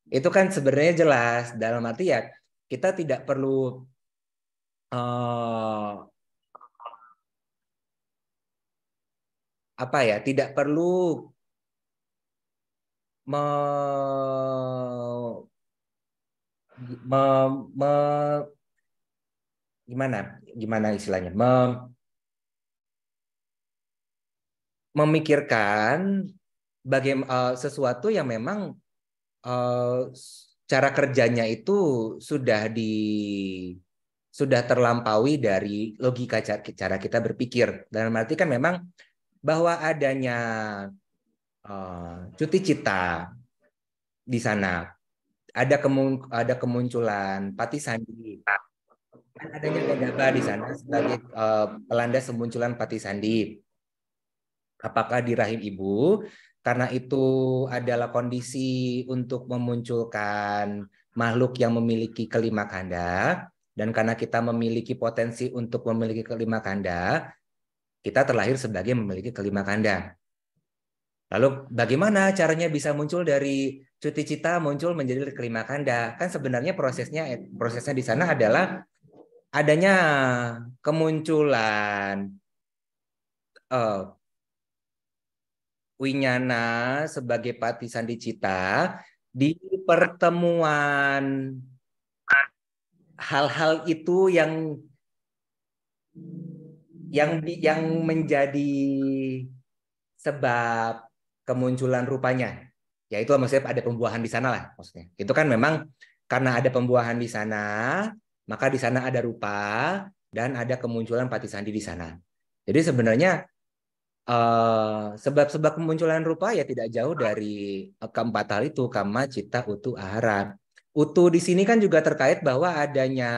Itu kan sebenarnya jelas. Dalam arti ya kita tidak perlu tidak perlu gimana istilahnya memikirkan bagaimana sesuatu yang memang cara kerjanya itu sudah terlampaui dari logika cara kita berpikir. Dalam arti kan memang bahwa adanya cuti cita di sana, ada kemunculan pati sandi, kan adanya Gandaba di sana sebagai pelanda kemunculan pati sandi. Apakah di rahim ibu? Karena itu adalah kondisi untuk memunculkan makhluk yang memiliki kelima kanda, dan karena kita memiliki potensi untuk memiliki kelima kanda, kita terlahir sebagai memiliki kelima kanda. Lalu bagaimana caranya bisa muncul dari cuti cita muncul menjadi kelima kanda? Kan sebenarnya prosesnya di sana adalah adanya kemunculan Winyana sebagai pati sandi cita di pertemuan hal-hal itu yang menjadi sebab kemunculan rupanya. Ya itu maksudnya ada pembuahan di sana lah maksudnya. Itu kan memang karena ada pembuahan di sana, maka di sana ada rupa dan ada kemunculan pati sandi di sana. Jadi sebenarnya sebab-sebab kemunculan rupa ya tidak jauh dari keempat hal itu, kama, cita, utu, ahara. Utu di sini kan juga terkait bahwa adanya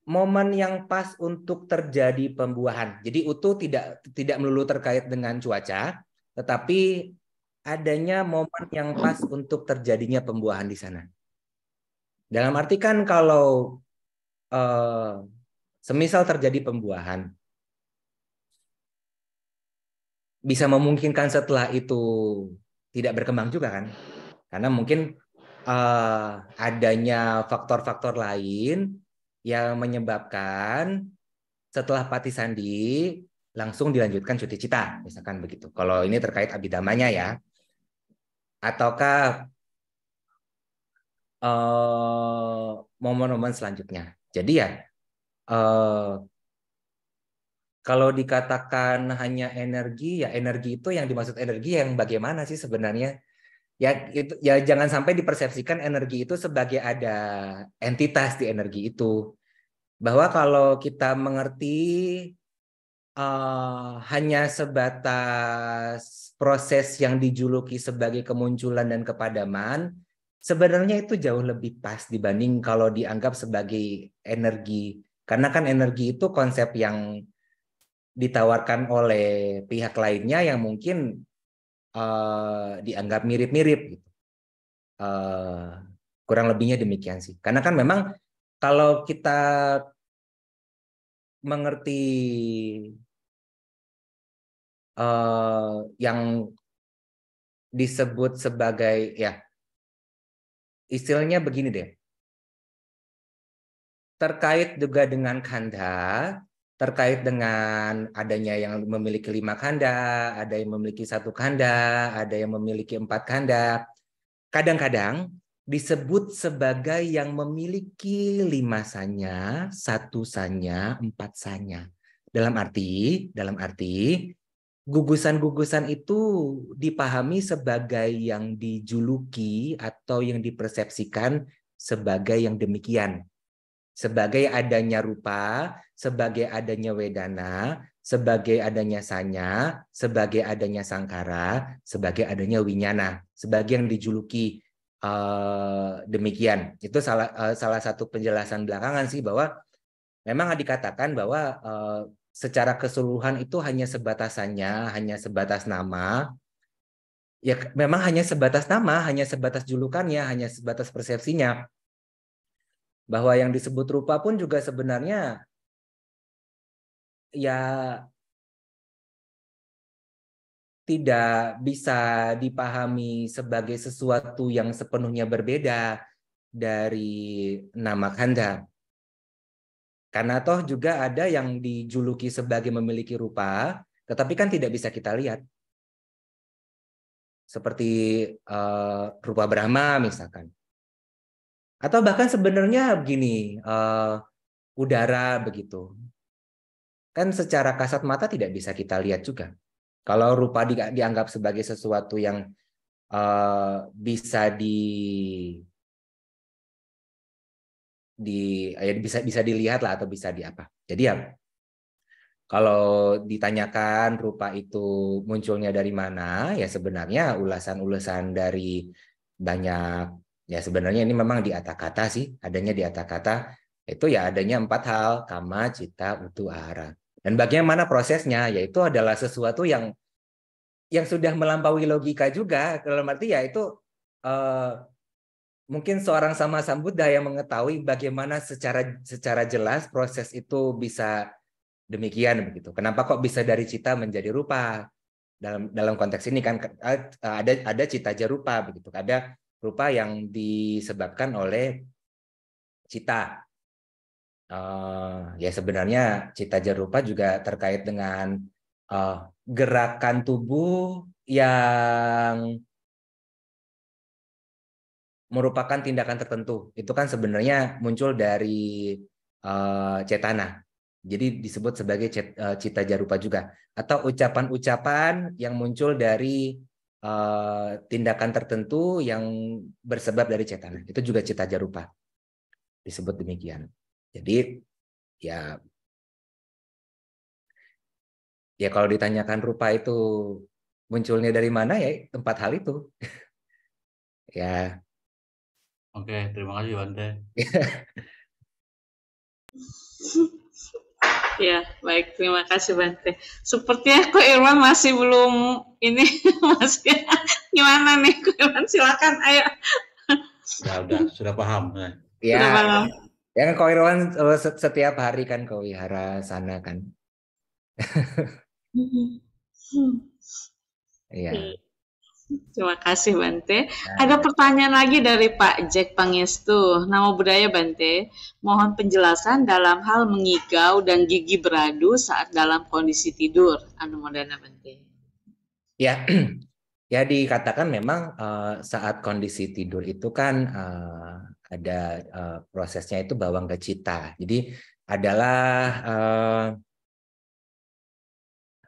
momen yang pas untuk terjadi pembuahan. Jadi utu tidak melulu terkait dengan cuaca, tetapi adanya momen yang pas untuk terjadinya pembuahan di sana. Dalam arti kan kalau semisal terjadi pembuahan, bisa memungkinkan setelah itu tidak berkembang juga kan? Karena mungkin adanya faktor-faktor lain yang menyebabkan setelah pati sandi langsung dilanjutkan cuti cita, misalkan begitu. Kalau ini terkait abhidhamanya ya. Ataukah momen-momen selanjutnya. Jadi ya kalau dikatakan hanya energi, ya energi itu yang dimaksud energi yang bagaimana sih sebenarnya? Ya itu ya jangan sampai dipersepsikan energi itu sebagai ada entitas di energi itu. Bahwa kalau kita mengerti hanya sebatas proses yang dijuluki sebagai kemunculan dan kepadaman, sebenarnya itu jauh lebih pas dibanding kalau dianggap sebagai energi. Karena kan energi itu konsep yang ditawarkan oleh pihak lainnya yang mungkin dianggap mirip-mirip gitu. Kurang lebihnya demikian sih. Karena kan memang kalau kita mengerti yang disebut sebagai ya istilahnya begini deh. Terkait juga dengan kanda, terkait dengan adanya yang memiliki 5 kanda, ada yang memiliki 1 kanda, ada yang memiliki 4 kanda. Kadang-kadang disebut sebagai yang memiliki 5 sanya, 1 sanya, 4 sanya. Dalam arti gugusan-gugusan itu dipahami sebagai yang dijuluki atau yang dipersepsikan sebagai yang demikian. Sebagai adanya rupa, sebagai adanya wedana, sebagai adanya sanya, sebagai adanya sangkara, sebagai adanya winyana, sebagai yang dijuluki demikian. Itu salah satu penjelasan belakangan sih bahwa memang dikatakan bahwa secara keseluruhan itu hanya sebatasannya, hanya sebatas nama. Ya memang hanya sebatas nama, hanya sebatas julukannya, hanya sebatas persepsinya. Bahwa yang disebut rupa pun juga sebenarnya ya tidak bisa dipahami sebagai sesuatu yang sepenuhnya berbeda dari nama kanda. Karena toh juga ada yang dijuluki sebagai memiliki rupa, tetapi kan tidak bisa kita lihat. Seperti rupa Brahma misalkan. Atau bahkan sebenarnya begini, udara begitu. Kan secara kasat mata tidak bisa kita lihat juga. Kalau rupa dianggap sebagai sesuatu yang bisa bisa dilihat lah atau bisa di apa. Jadi ya Kalau ditanyakan rupa itu munculnya dari mana, ya sebenarnya ulasan-ulasan dari banyak, ya sebenarnya ini memang di kata sih, adanya di kata itu ya adanya 4 hal, kama, cita, utu, ahara. Dan bagaimana prosesnya, yaitu adalah sesuatu yang sudah melampaui logika juga, dalam arti ya itu mungkin seorang sama Sambuddha yang mengetahui bagaimana secara jelas proses itu bisa demikian begitu. Kenapa kok bisa dari cita menjadi rupa? Dalam konteks ini kan ada cita jarupa begitu. Ada rupa yang disebabkan oleh cita. Ya sebenarnya cita jarupa juga terkait dengan gerakan tubuh yang merupakan tindakan tertentu. Itu kan sebenarnya muncul dari cetana. Jadi disebut sebagai cita jarupa juga. Atau ucapan-ucapan yang muncul dari tindakan tertentu yang bersebab dari cetana. Itu juga cita jarupa. Disebut demikian. Jadi ya kalau ditanyakan rupa itu munculnya dari mana, ya 4 hal itu. Ya. Oke, terima kasih Bante. Ya, baik. Terima kasih, Bante. Sepertinya Ko Irwan masih belum ini, masih gimana nih, Ko Irwan? Silakan, ayo. Sudah paham. Ya, Sudah paham. Ya kan Ko Irwan setiap hari kan ke wihara sana kan. Iya. Terima kasih Bante. Ada pertanyaan lagi dari Pak Jack Pangestu. Nama budaya Bante. Mohon penjelasan dalam hal mengigau dan gigi beradu saat dalam kondisi tidur. Anumodana Bante. Ya, ya dikatakan memang saat kondisi tidur itu kan ada prosesnya itu bawangga cita. Jadi adalah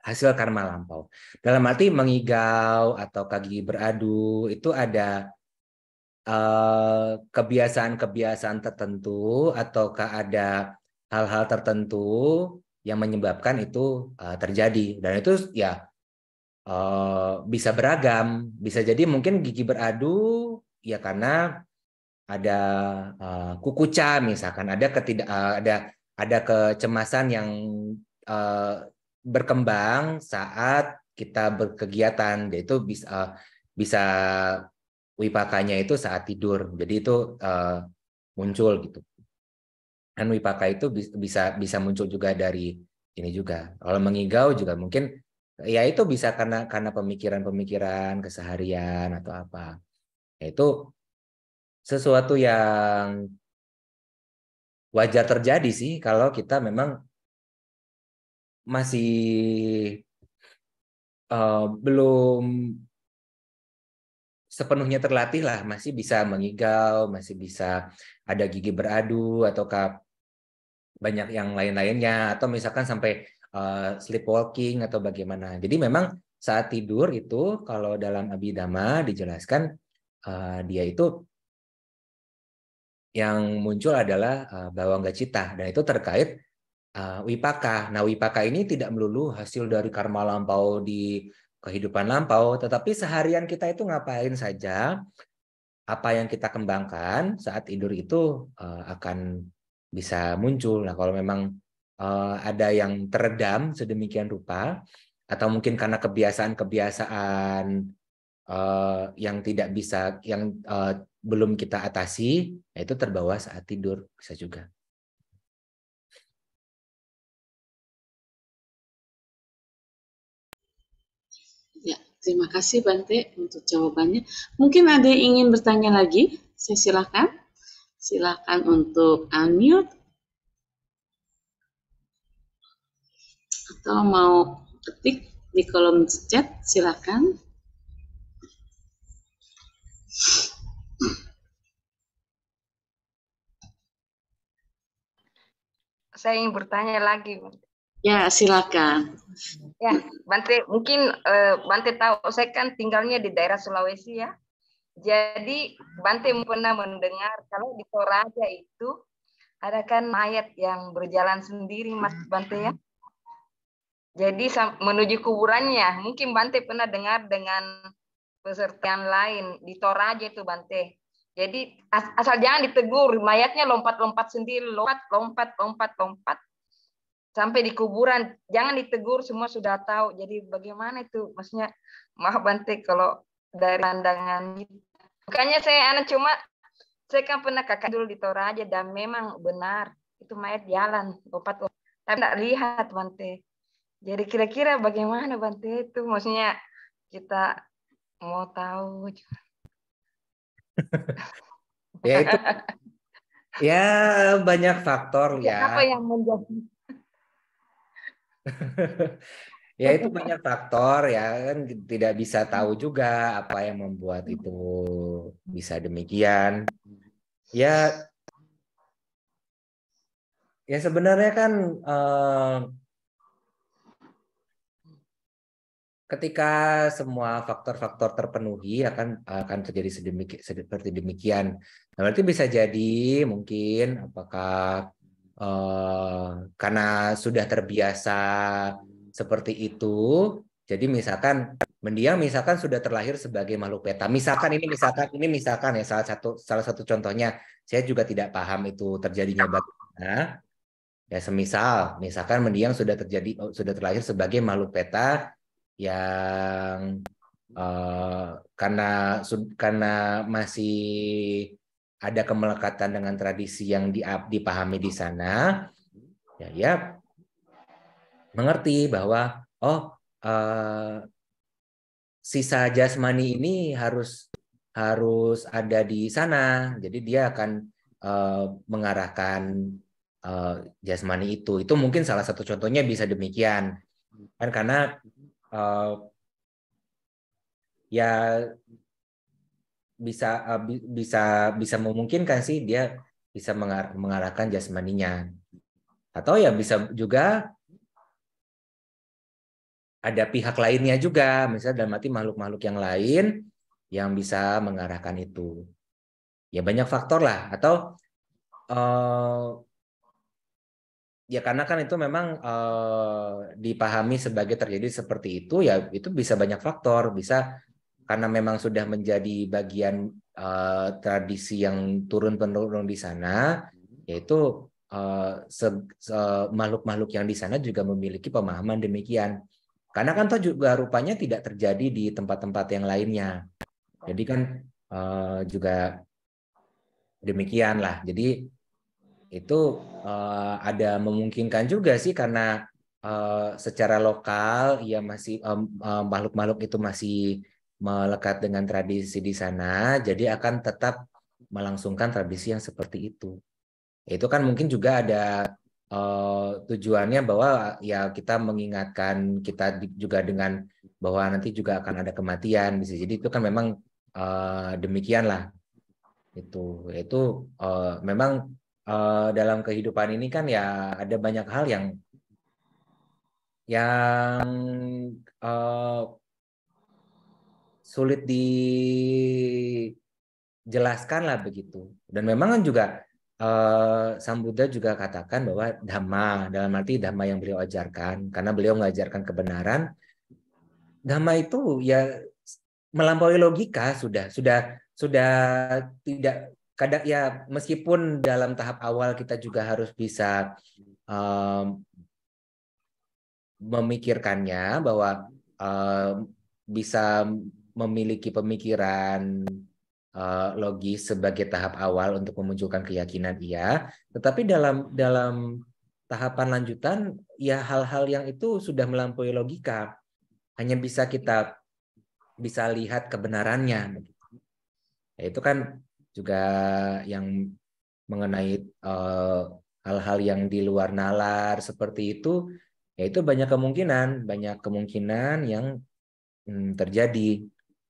hasil karma lampau. Dalam arti mengigau atau gigi beradu itu ada kebiasaan-kebiasaan tertentu ataukah ada hal-hal tertentu yang menyebabkan itu terjadi, dan itu ya bisa beragam. Bisa jadi mungkin gigi beradu ya karena ada kukuca misalkan, ada kecemasan yang berkembang saat kita berkegiatan, yaitu bisa wipakanya itu saat tidur. Jadi itu muncul gitu. Dan wipaka itu bisa muncul juga dari ini juga. Kalau mengigau juga mungkin ya itu bisa karena pemikiran-pemikiran keseharian atau apa. Itu sesuatu yang wajar terjadi sih kalau kita memang masih belum sepenuhnya terlatih lah, masih bisa mengigau, masih bisa ada gigi beradu ataukah banyak yang lain-lainnya, atau misalkan sampai sleepwalking atau bagaimana. Jadi memang saat tidur itu kalau dalam Abhidhamma dijelaskan dia itu yang muncul adalah bawangga cita, dan itu terkait wipaka. Nah, wipaka ini tidak melulu hasil dari karma lampau di kehidupan lampau, tetapi seharian kita itu ngapain saja, apa yang kita kembangkan saat tidur itu akan bisa muncul. Nah, kalau memang ada yang teredam sedemikian rupa, atau mungkin karena kebiasaan-kebiasaan yang tidak bisa, yang belum kita atasi, itu terbawa saat tidur, bisa juga. Ya, terima kasih Bante untuk jawabannya. Mungkin ada yang ingin bertanya lagi? Saya silakan. Silakan untuk unmute. Atau mau ketik di kolom chat, silakan. Saya ingin bertanya lagi. Ya, silakan. Ya, Bante, mungkin Bante tahu saya kan tinggalnya di daerah Sulawesi ya. Jadi Bante pernah mendengar kalau di Toraja itu ada kan mayat yang berjalan sendiri, Mas Bante ya. Jadi menuju kuburannya, mungkin Bante pernah dengar dengan peserta yang lain di Toraja itu Bante. Jadi asal jangan ditegur, mayatnya lompat-lompat sendiri, lompat sampai di kuburan. Jangan ditegur, semua sudah tahu. Jadi bagaimana itu? Maksudnya, maaf Bante kalau dari pandangan itu. Bukannya saya kan pernah kakak dulu di Toraja dan memang benar itu mayat jalan lompat, tapi tidak lihat Bante. Jadi kira-kira bagaimana Bante itu? Maksudnya kita mau tahu. Ya itu ya banyak faktor ya. Apa yang menjadi? Ya itu banyak faktor ya, kan tidak bisa tahu juga apa yang membuat itu bisa demikian. Ya sebenarnya kan ketika semua faktor-faktor terpenuhi akan terjadi seperti demikian. Nah, berarti bisa jadi mungkin apakah karena sudah terbiasa seperti itu, jadi misalkan mendiang misalkan sudah terlahir sebagai makhluk peta. Misalkan ya salah satu contohnya, saya juga tidak paham itu terjadinya bagaimana. Ya misalkan mendiang sudah terlahir sebagai makhluk peta yang karena masih ada kemelekatan dengan tradisi yang dipahami di sana, ya mengerti bahwa sisa jasmani ini harus ada di sana, jadi dia akan mengarahkan jasmani itu. Itu mungkin salah satu contohnya bisa demikian, kan karena ya bisa memungkinkan sih dia bisa mengarahkan jasmaninya, atau ya bisa juga ada pihak lainnya juga, misalnya dalam arti makhluk-makhluk yang lain yang bisa mengarahkan itu. Ya banyak faktor lah, atau ya karena kan itu memang dipahami sebagai terjadi seperti itu, ya itu bisa banyak faktor, bisa karena memang sudah menjadi bagian tradisi yang turun-temurun di sana, yaitu makhluk-makhluk yang di sana juga memiliki pemahaman demikian. Karena kan toh juga rupanya tidak terjadi di tempat-tempat yang lainnya. Jadi kan juga demikian lah. Jadi itu ada memungkinkan juga sih karena secara lokal ya masih makhluk-makhluk itu masih melekat dengan tradisi di sana, jadi akan tetap melangsungkan tradisi yang seperti itu. Itu kan mungkin juga ada tujuannya bahwa ya kita mengingatkan kita juga dengan bahwa nanti juga akan ada kematian, bisa jadi itu kan memang demikian lah. Itu memang dalam kehidupan ini kan ya ada banyak hal yang sulit dijelaskan lah begitu. Dan memang kan juga Sang Buddha juga katakan bahwa dhamma, dalam arti dhamma yang beliau ajarkan, karena beliau mengajarkan kebenaran, dhamma itu ya melampaui logika, sudah tidak kadang ya, meskipun dalam tahap awal kita juga harus bisa memikirkannya bahwa bisa memiliki pemikiran logis sebagai tahap awal untuk memunculkan keyakinan, iya, tetapi dalam tahapan lanjutan ya hal-hal yang itu sudah melampaui logika, hanya kita bisa lihat kebenarannya. Ya, itu kan juga yang mengenai hal-hal yang di luar nalar seperti itu, yaitu banyak kemungkinan yang terjadi.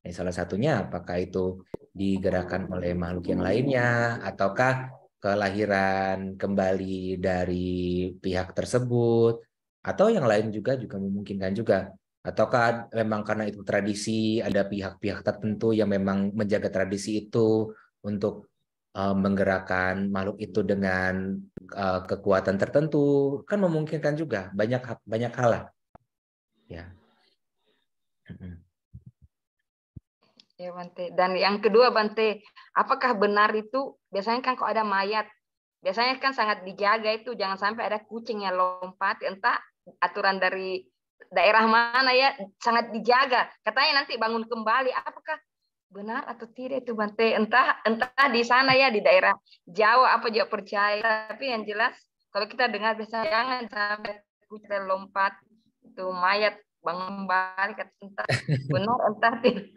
Salah satunya apakah itu digerakkan oleh makhluk yang lainnya, ataukah kelahiran kembali dari pihak tersebut, atau yang lain juga memungkinkan juga. Ataukah memang karena itu tradisi, ada pihak-pihak tertentu yang memang menjaga tradisi itu untuk menggerakkan makhluk itu dengan kekuatan tertentu, kan memungkinkan juga banyak hal lah. Ya. Ya Bante. Dan yang kedua Bante, apakah benar itu biasanya kan kalau ada mayat, biasanya kan sangat dijaga itu jangan sampai ada kucing yang lompat, entah aturan dari daerah mana ya sangat dijaga. Katanya nanti bangun kembali. Apakah benar atau tidak itu Bante? Entah di sana ya di daerah Jawa apa juga percaya. Tapi yang jelas kalau kita dengar biasanya jangan sampai kucing lompat itu mayat bangun kembali. Entah benar entah tidak.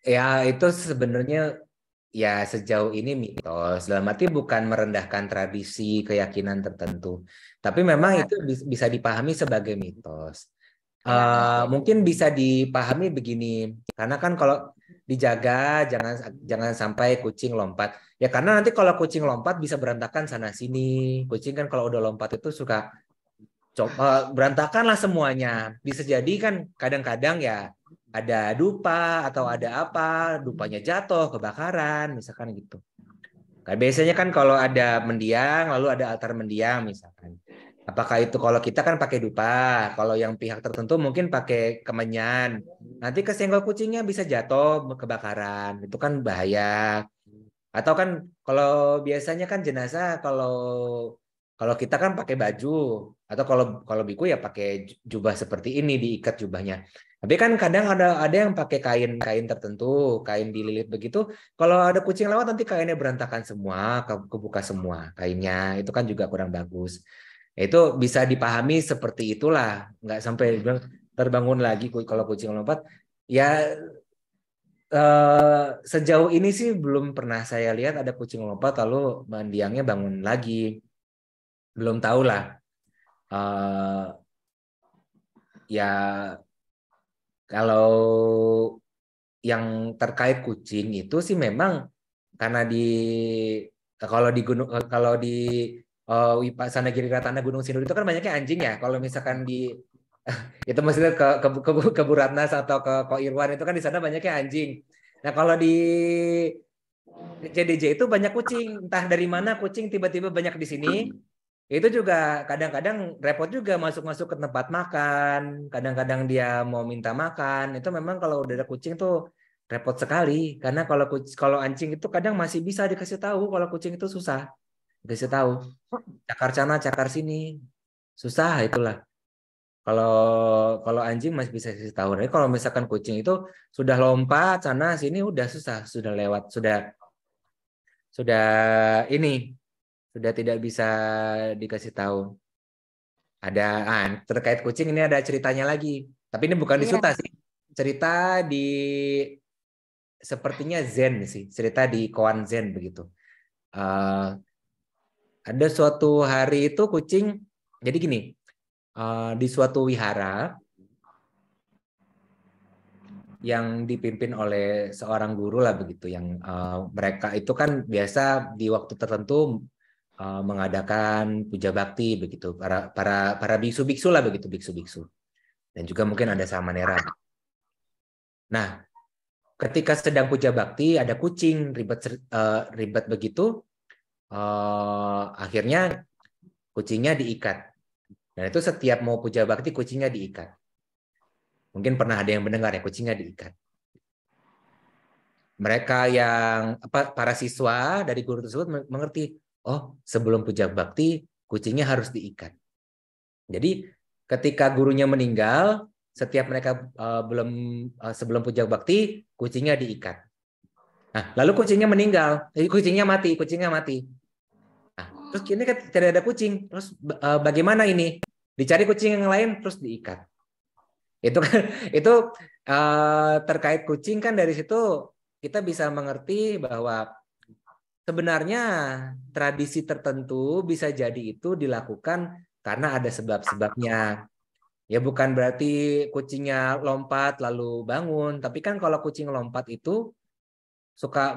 Ya, itu sebenarnya ya sejauh ini mitos. Dalam arti bukan merendahkan tradisi, keyakinan tertentu. Tapi memang Ya. itu bisa dipahami sebagai mitos. Ya. Mungkin bisa dipahami begini, karena kan kalau dijaga jangan sampai kucing lompat. Ya karena nanti kalau kucing lompat bisa berantakan sana sini. Kucing kan kalau udah lompat itu suka berantakan lah semuanya. Bisa jadi kan kadang-kadang ya ada dupa atau ada apa, dupanya jatuh, kebakaran, misalkan gitu. Nah, biasanya kan kalau ada mendiang, lalu ada altar mendiang misalkan. Apakah itu kalau kita kan pakai dupa, kalau yang pihak tertentu mungkin pakai kemenyan. Nanti kesenggol kucingnya bisa jatuh, kebakaran. Itu kan bahaya. Atau kan kalau biasanya kan jenazah kalau kita kan pakai baju atau kalau biku ya pakai jubah seperti ini diikat jubahnya. Tapi kan kadang ada yang pakai kain tertentu, kain dililit begitu. Kalau ada kucing lewat nanti kainnya berantakan semua, kebuka semua kainnya. Itu kan juga kurang bagus. Itu bisa dipahami seperti itulah, nggak sampai terbangun lagi kalau kucing lompat. Ya sejauh ini sih belum pernah saya lihat ada kucing lompat lalu mendiangnya bangun lagi. Belum tahu lah. Ya kalau yang terkait kucing itu sih memang karena kalau di gunung kalau di Wipasana Giriratana Gunung Sindur itu kan banyaknya anjing ya. Kalau misalkan di itu maksudnya ke Bu Ratnas atau ke Ko Irwan itu kan di sana banyaknya anjing. Nah kalau di CDJ itu banyak kucing, entah dari mana kucing tiba-tiba banyak di sini. Itu juga kadang-kadang repot juga masuk-masuk ke tempat makan. Kadang-kadang dia mau minta makan. Itu memang kalau udah ada kucing tuh repot sekali. Karena kalau anjing itu kadang masih bisa dikasih tahu, kalau kucing itu susah dikasih tahu. Cakar sana, cakar sini, susah itulah. Kalau kalau anjing masih bisa kasih tahu. Tapi kalau misalkan kucing itu sudah lompat sana sini udah susah, sudah lewat, sudah ini sudah tidak bisa dikasih tahu. Ada terkait kucing ini ada ceritanya lagi. Tapi ini bukan di Iya. Suta sih. Cerita di sepertinya Zen sih. Cerita di Koan Zen begitu. Ada suatu hari itu kucing. Jadi gini, di suatu wihara yang dipimpin oleh seorang guru lah begitu. Yang mereka itu kan biasa di waktu tertentu mengadakan puja bakti begitu. Para biksu-biksu lah begitu, biksu-biksu. Dan juga mungkin ada samanera. Nah, ketika sedang puja bakti ada kucing ribet begitu, akhirnya kucingnya diikat. Dan itu setiap mau puja bakti kucingnya diikat. Mungkin pernah ada yang mendengar ya kucingnya diikat. Mereka yang para siswa dari guru tersebut mengerti, oh sebelum puja bakti kucingnya harus diikat. Jadi ketika gurunya meninggal, setiap mereka sebelum puja bakti kucingnya diikat. Nah, lalu kucingnya meninggal, kucingnya mati. Nah, terus ini kan tidak ada kucing, terus bagaimana ini? Dicari kucing yang lain terus diikat. Itu kan itu terkait kucing kan dari situ kita bisa mengerti bahwa sebenarnya tradisi tertentu bisa jadi itu dilakukan karena ada sebab-sebabnya. Ya bukan berarti kucingnya lompat lalu bangun, tapi kan kalau kucing lompat itu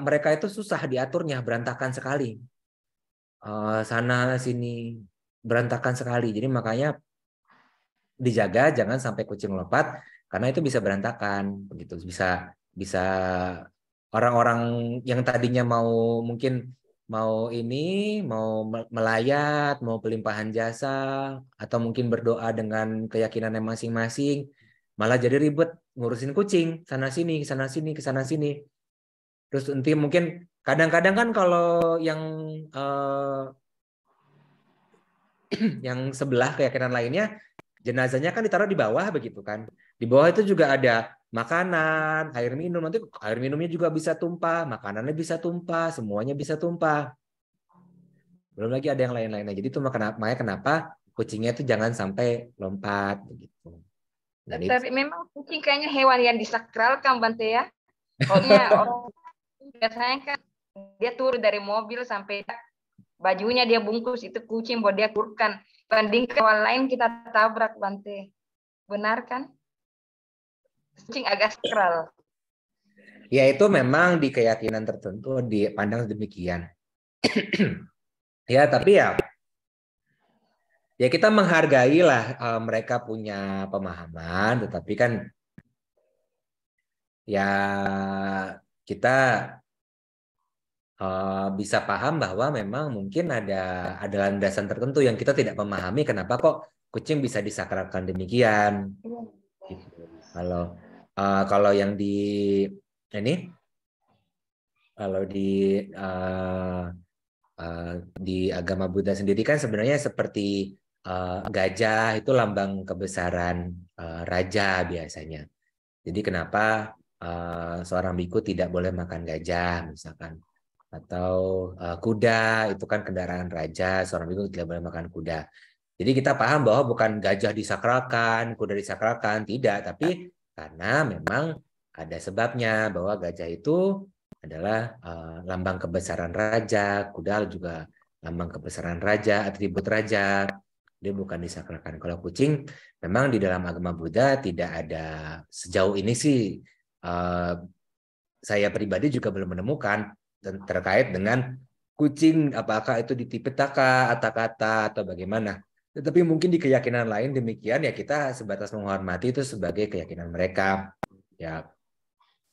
mereka itu susah diaturnya, berantakan sekali. Sana sini berantakan sekali. Jadi makanya dijaga jangan sampai kucing lompat karena itu bisa berantakan begitu. Bisa orang-orang yang tadinya mau mungkin mau melayat, mau pelimpahan jasa, atau mungkin berdoa dengan keyakinannya masing-masing, malah jadi ribet ngurusin kucing sana sini, sana sini, ke sana sini. Terus nanti mungkin kadang-kadang kan kalau yang sebelah keyakinan lainnya, jenazahnya kan ditaruh di bawah begitu kan. Di bawah itu juga ada makanan, air minum, nanti air minumnya juga bisa tumpah, makanannya bisa tumpah, semuanya bisa tumpah. Belum lagi ada yang lain-lainnya. Jadi itu makanya kenapa kucingnya itu jangan sampai lompat begitu. Dan Tapi memang kucing kayaknya hewan yang disakralkan, Bante ya. Soalnya orang biasanya kan dia turun dari mobil sampai bajunya dia bungkus, itu kucing buat dia kurkan. Banding hewan lain kita tabrak, Bante. Benar kan? Kucing agak sakral. ya itu memang di keyakinan tertentu dipandang demikian. Ya, tapi ya kita menghargai lah mereka punya pemahaman, tetapi kan ya kita bisa paham bahwa memang mungkin ada landasan tertentu yang kita tidak memahami kenapa kok kucing bisa disakralkan demikian. Gitu. Kalau yang di agama Buddha sendiri kan sebenarnya seperti gajah itu lambang kebesaran raja biasanya. Jadi kenapa seorang biku tidak boleh makan gajah misalkan, atau kuda itu kan kendaraan raja, seorang biku tidak boleh makan kuda. Jadi kita paham bahwa bukan gajah disakralkan, kuda disakralkan, tidak, tapi karena memang ada sebabnya bahwa gajah itu adalah lambang kebesaran raja, kuda juga lambang kebesaran raja, atribut raja, dia bukan disakralkan. Kalau kucing memang di dalam agama Buddha tidak ada, sejauh ini sih saya pribadi juga belum menemukan terkait dengan kucing apakah itu di Tipitaka, Atakata atau bagaimana. Tetapi mungkin di keyakinan lain demikian, ya kita sebatas menghormati itu sebagai keyakinan mereka. Ya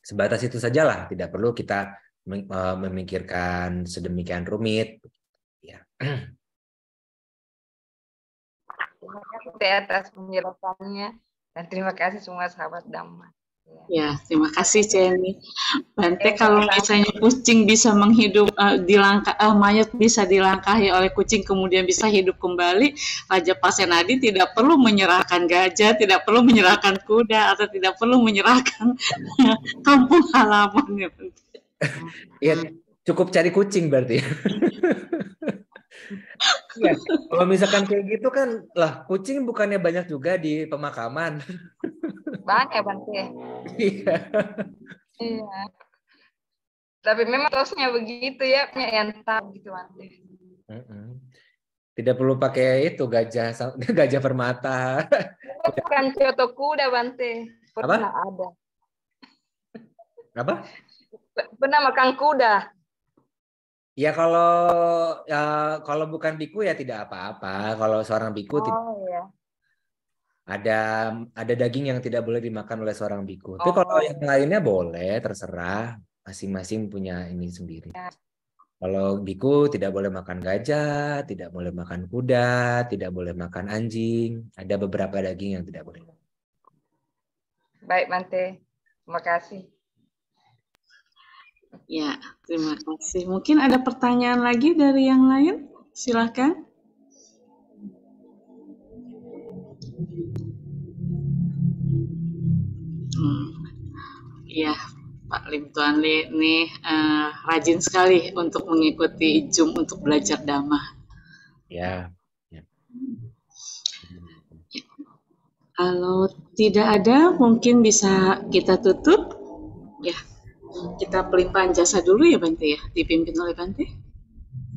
sebatas itu sajalah, tidak perlu kita memikirkan sedemikian rumit. Ya. Terima kasih atas penjelasannya dan terima kasih semua sahabat Dhamma. Ya, terima kasih Jenny. Bante, kalau misalnya kucing bisa mayat bisa dilangkahi oleh kucing kemudian bisa hidup kembali, Raja Pasenadi tidak perlu menyerahkan gajah, tidak perlu menyerahkan kuda, atau tidak perlu menyerahkan kampung halamannya. Ya, cukup cari kucing berarti. Ya, kalau misalkan kayak gitu kan, lah kucing bukannya banyak juga di pemakaman. Banyak, Bante. Iya. Iya. Tapi memang tosnya begitu ya, punya yang tahu gitu, Bante. Tidak perlu pakai itu gajah permata. Bukan Kyoto kuda, Bante. Pernah ada. Apa? Pernah makan kuda. Ya kalau bukan biku ya tidak apa-apa. Kalau seorang biku iya. ada daging yang tidak boleh dimakan oleh seorang biku. Tapi kalau yang lainnya boleh, terserah. Masing-masing punya ini sendiri. Ya. Kalau biku tidak boleh makan gajah, tidak boleh makan kuda, tidak boleh makan anjing. Ada beberapa daging yang tidak boleh. Baik, Bante. Terima kasih. Ya, terima kasih. Mungkin ada pertanyaan lagi dari yang lain? Silakan. Ya, Pak Lim Tuan Li nih rajin sekali untuk mengikuti Zoom untuk belajar Dhamma. Ya. Kalau tidak ada, mungkin bisa kita tutup. Ya, kita pelimpahan jasa dulu ya Bante ya, dipimpin oleh Bante.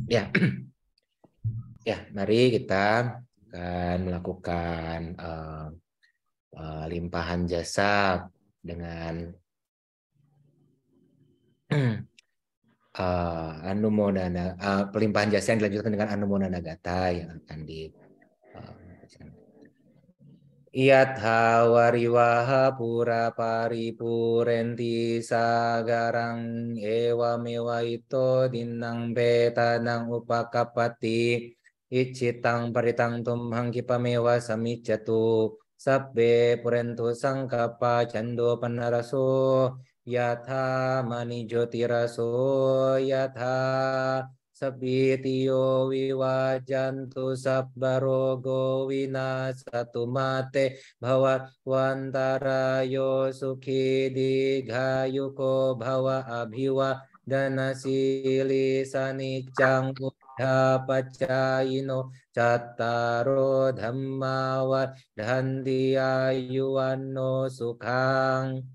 Ya, ya, mari kita akan melakukan limpahan jasa dengan Anumodana, pelimpahan jasa yang dilanjutkan dengan Anumodana Gata yang akan di Yatha wariwaha pura paripurenti sagarang ewa mewa ito dinang betanang upakapati icitang paritang tumhang kipamewa samicatu sabbe purentu sangkapa cando panaraso yatha manijotiraso yatha sabitiyo wiwajantu sabbarogo winasatu mate bhawa wantarayo sukhi digayuko bhawa abhiwa danasili sanicang buddha pacayino cattaro dhamma wadhanti ayuwanno sukhang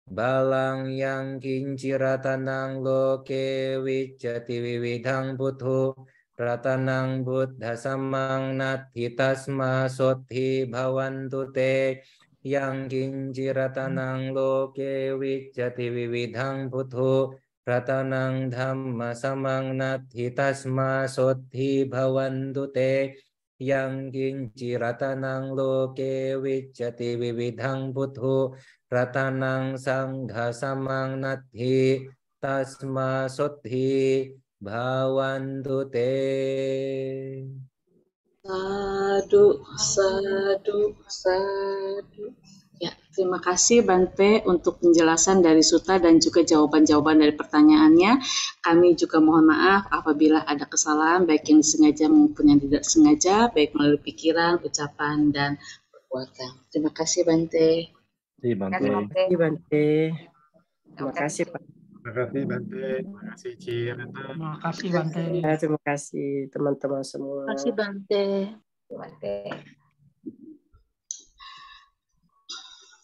balang yang kinciratanang loke wicati wiwidhang buddhu ratanang buddha samang nati tasma sothi bhavantu te yang kinciratanang loke wicati wiwidhang buddhu ratanang dhamma samang nati tasma sothi bhavantu te yang kinciratanang loke wicati wiwidhang buddhu ratanang sangha samang nati tasma sothi bhavantu te. Sadu, sadu, sadu. Ya, terima kasih Bante untuk penjelasan dari Sutta dan juga jawaban-jawaban dari pertanyaannya. Kami juga mohon maaf apabila ada kesalahan baik yang disengaja maupun yang tidak sengaja, baik melalui pikiran, ucapan, dan perbuatan. Terima kasih Bante. Terima Terima kasih, kasih, Terima Bante. kasih Bante. Terima kasih Pak. Terima kasih Bante, terima kasih Ci Renata. Terima kasih Bante. Terima kasih teman-teman semua. Terima kasih Bante. Bante.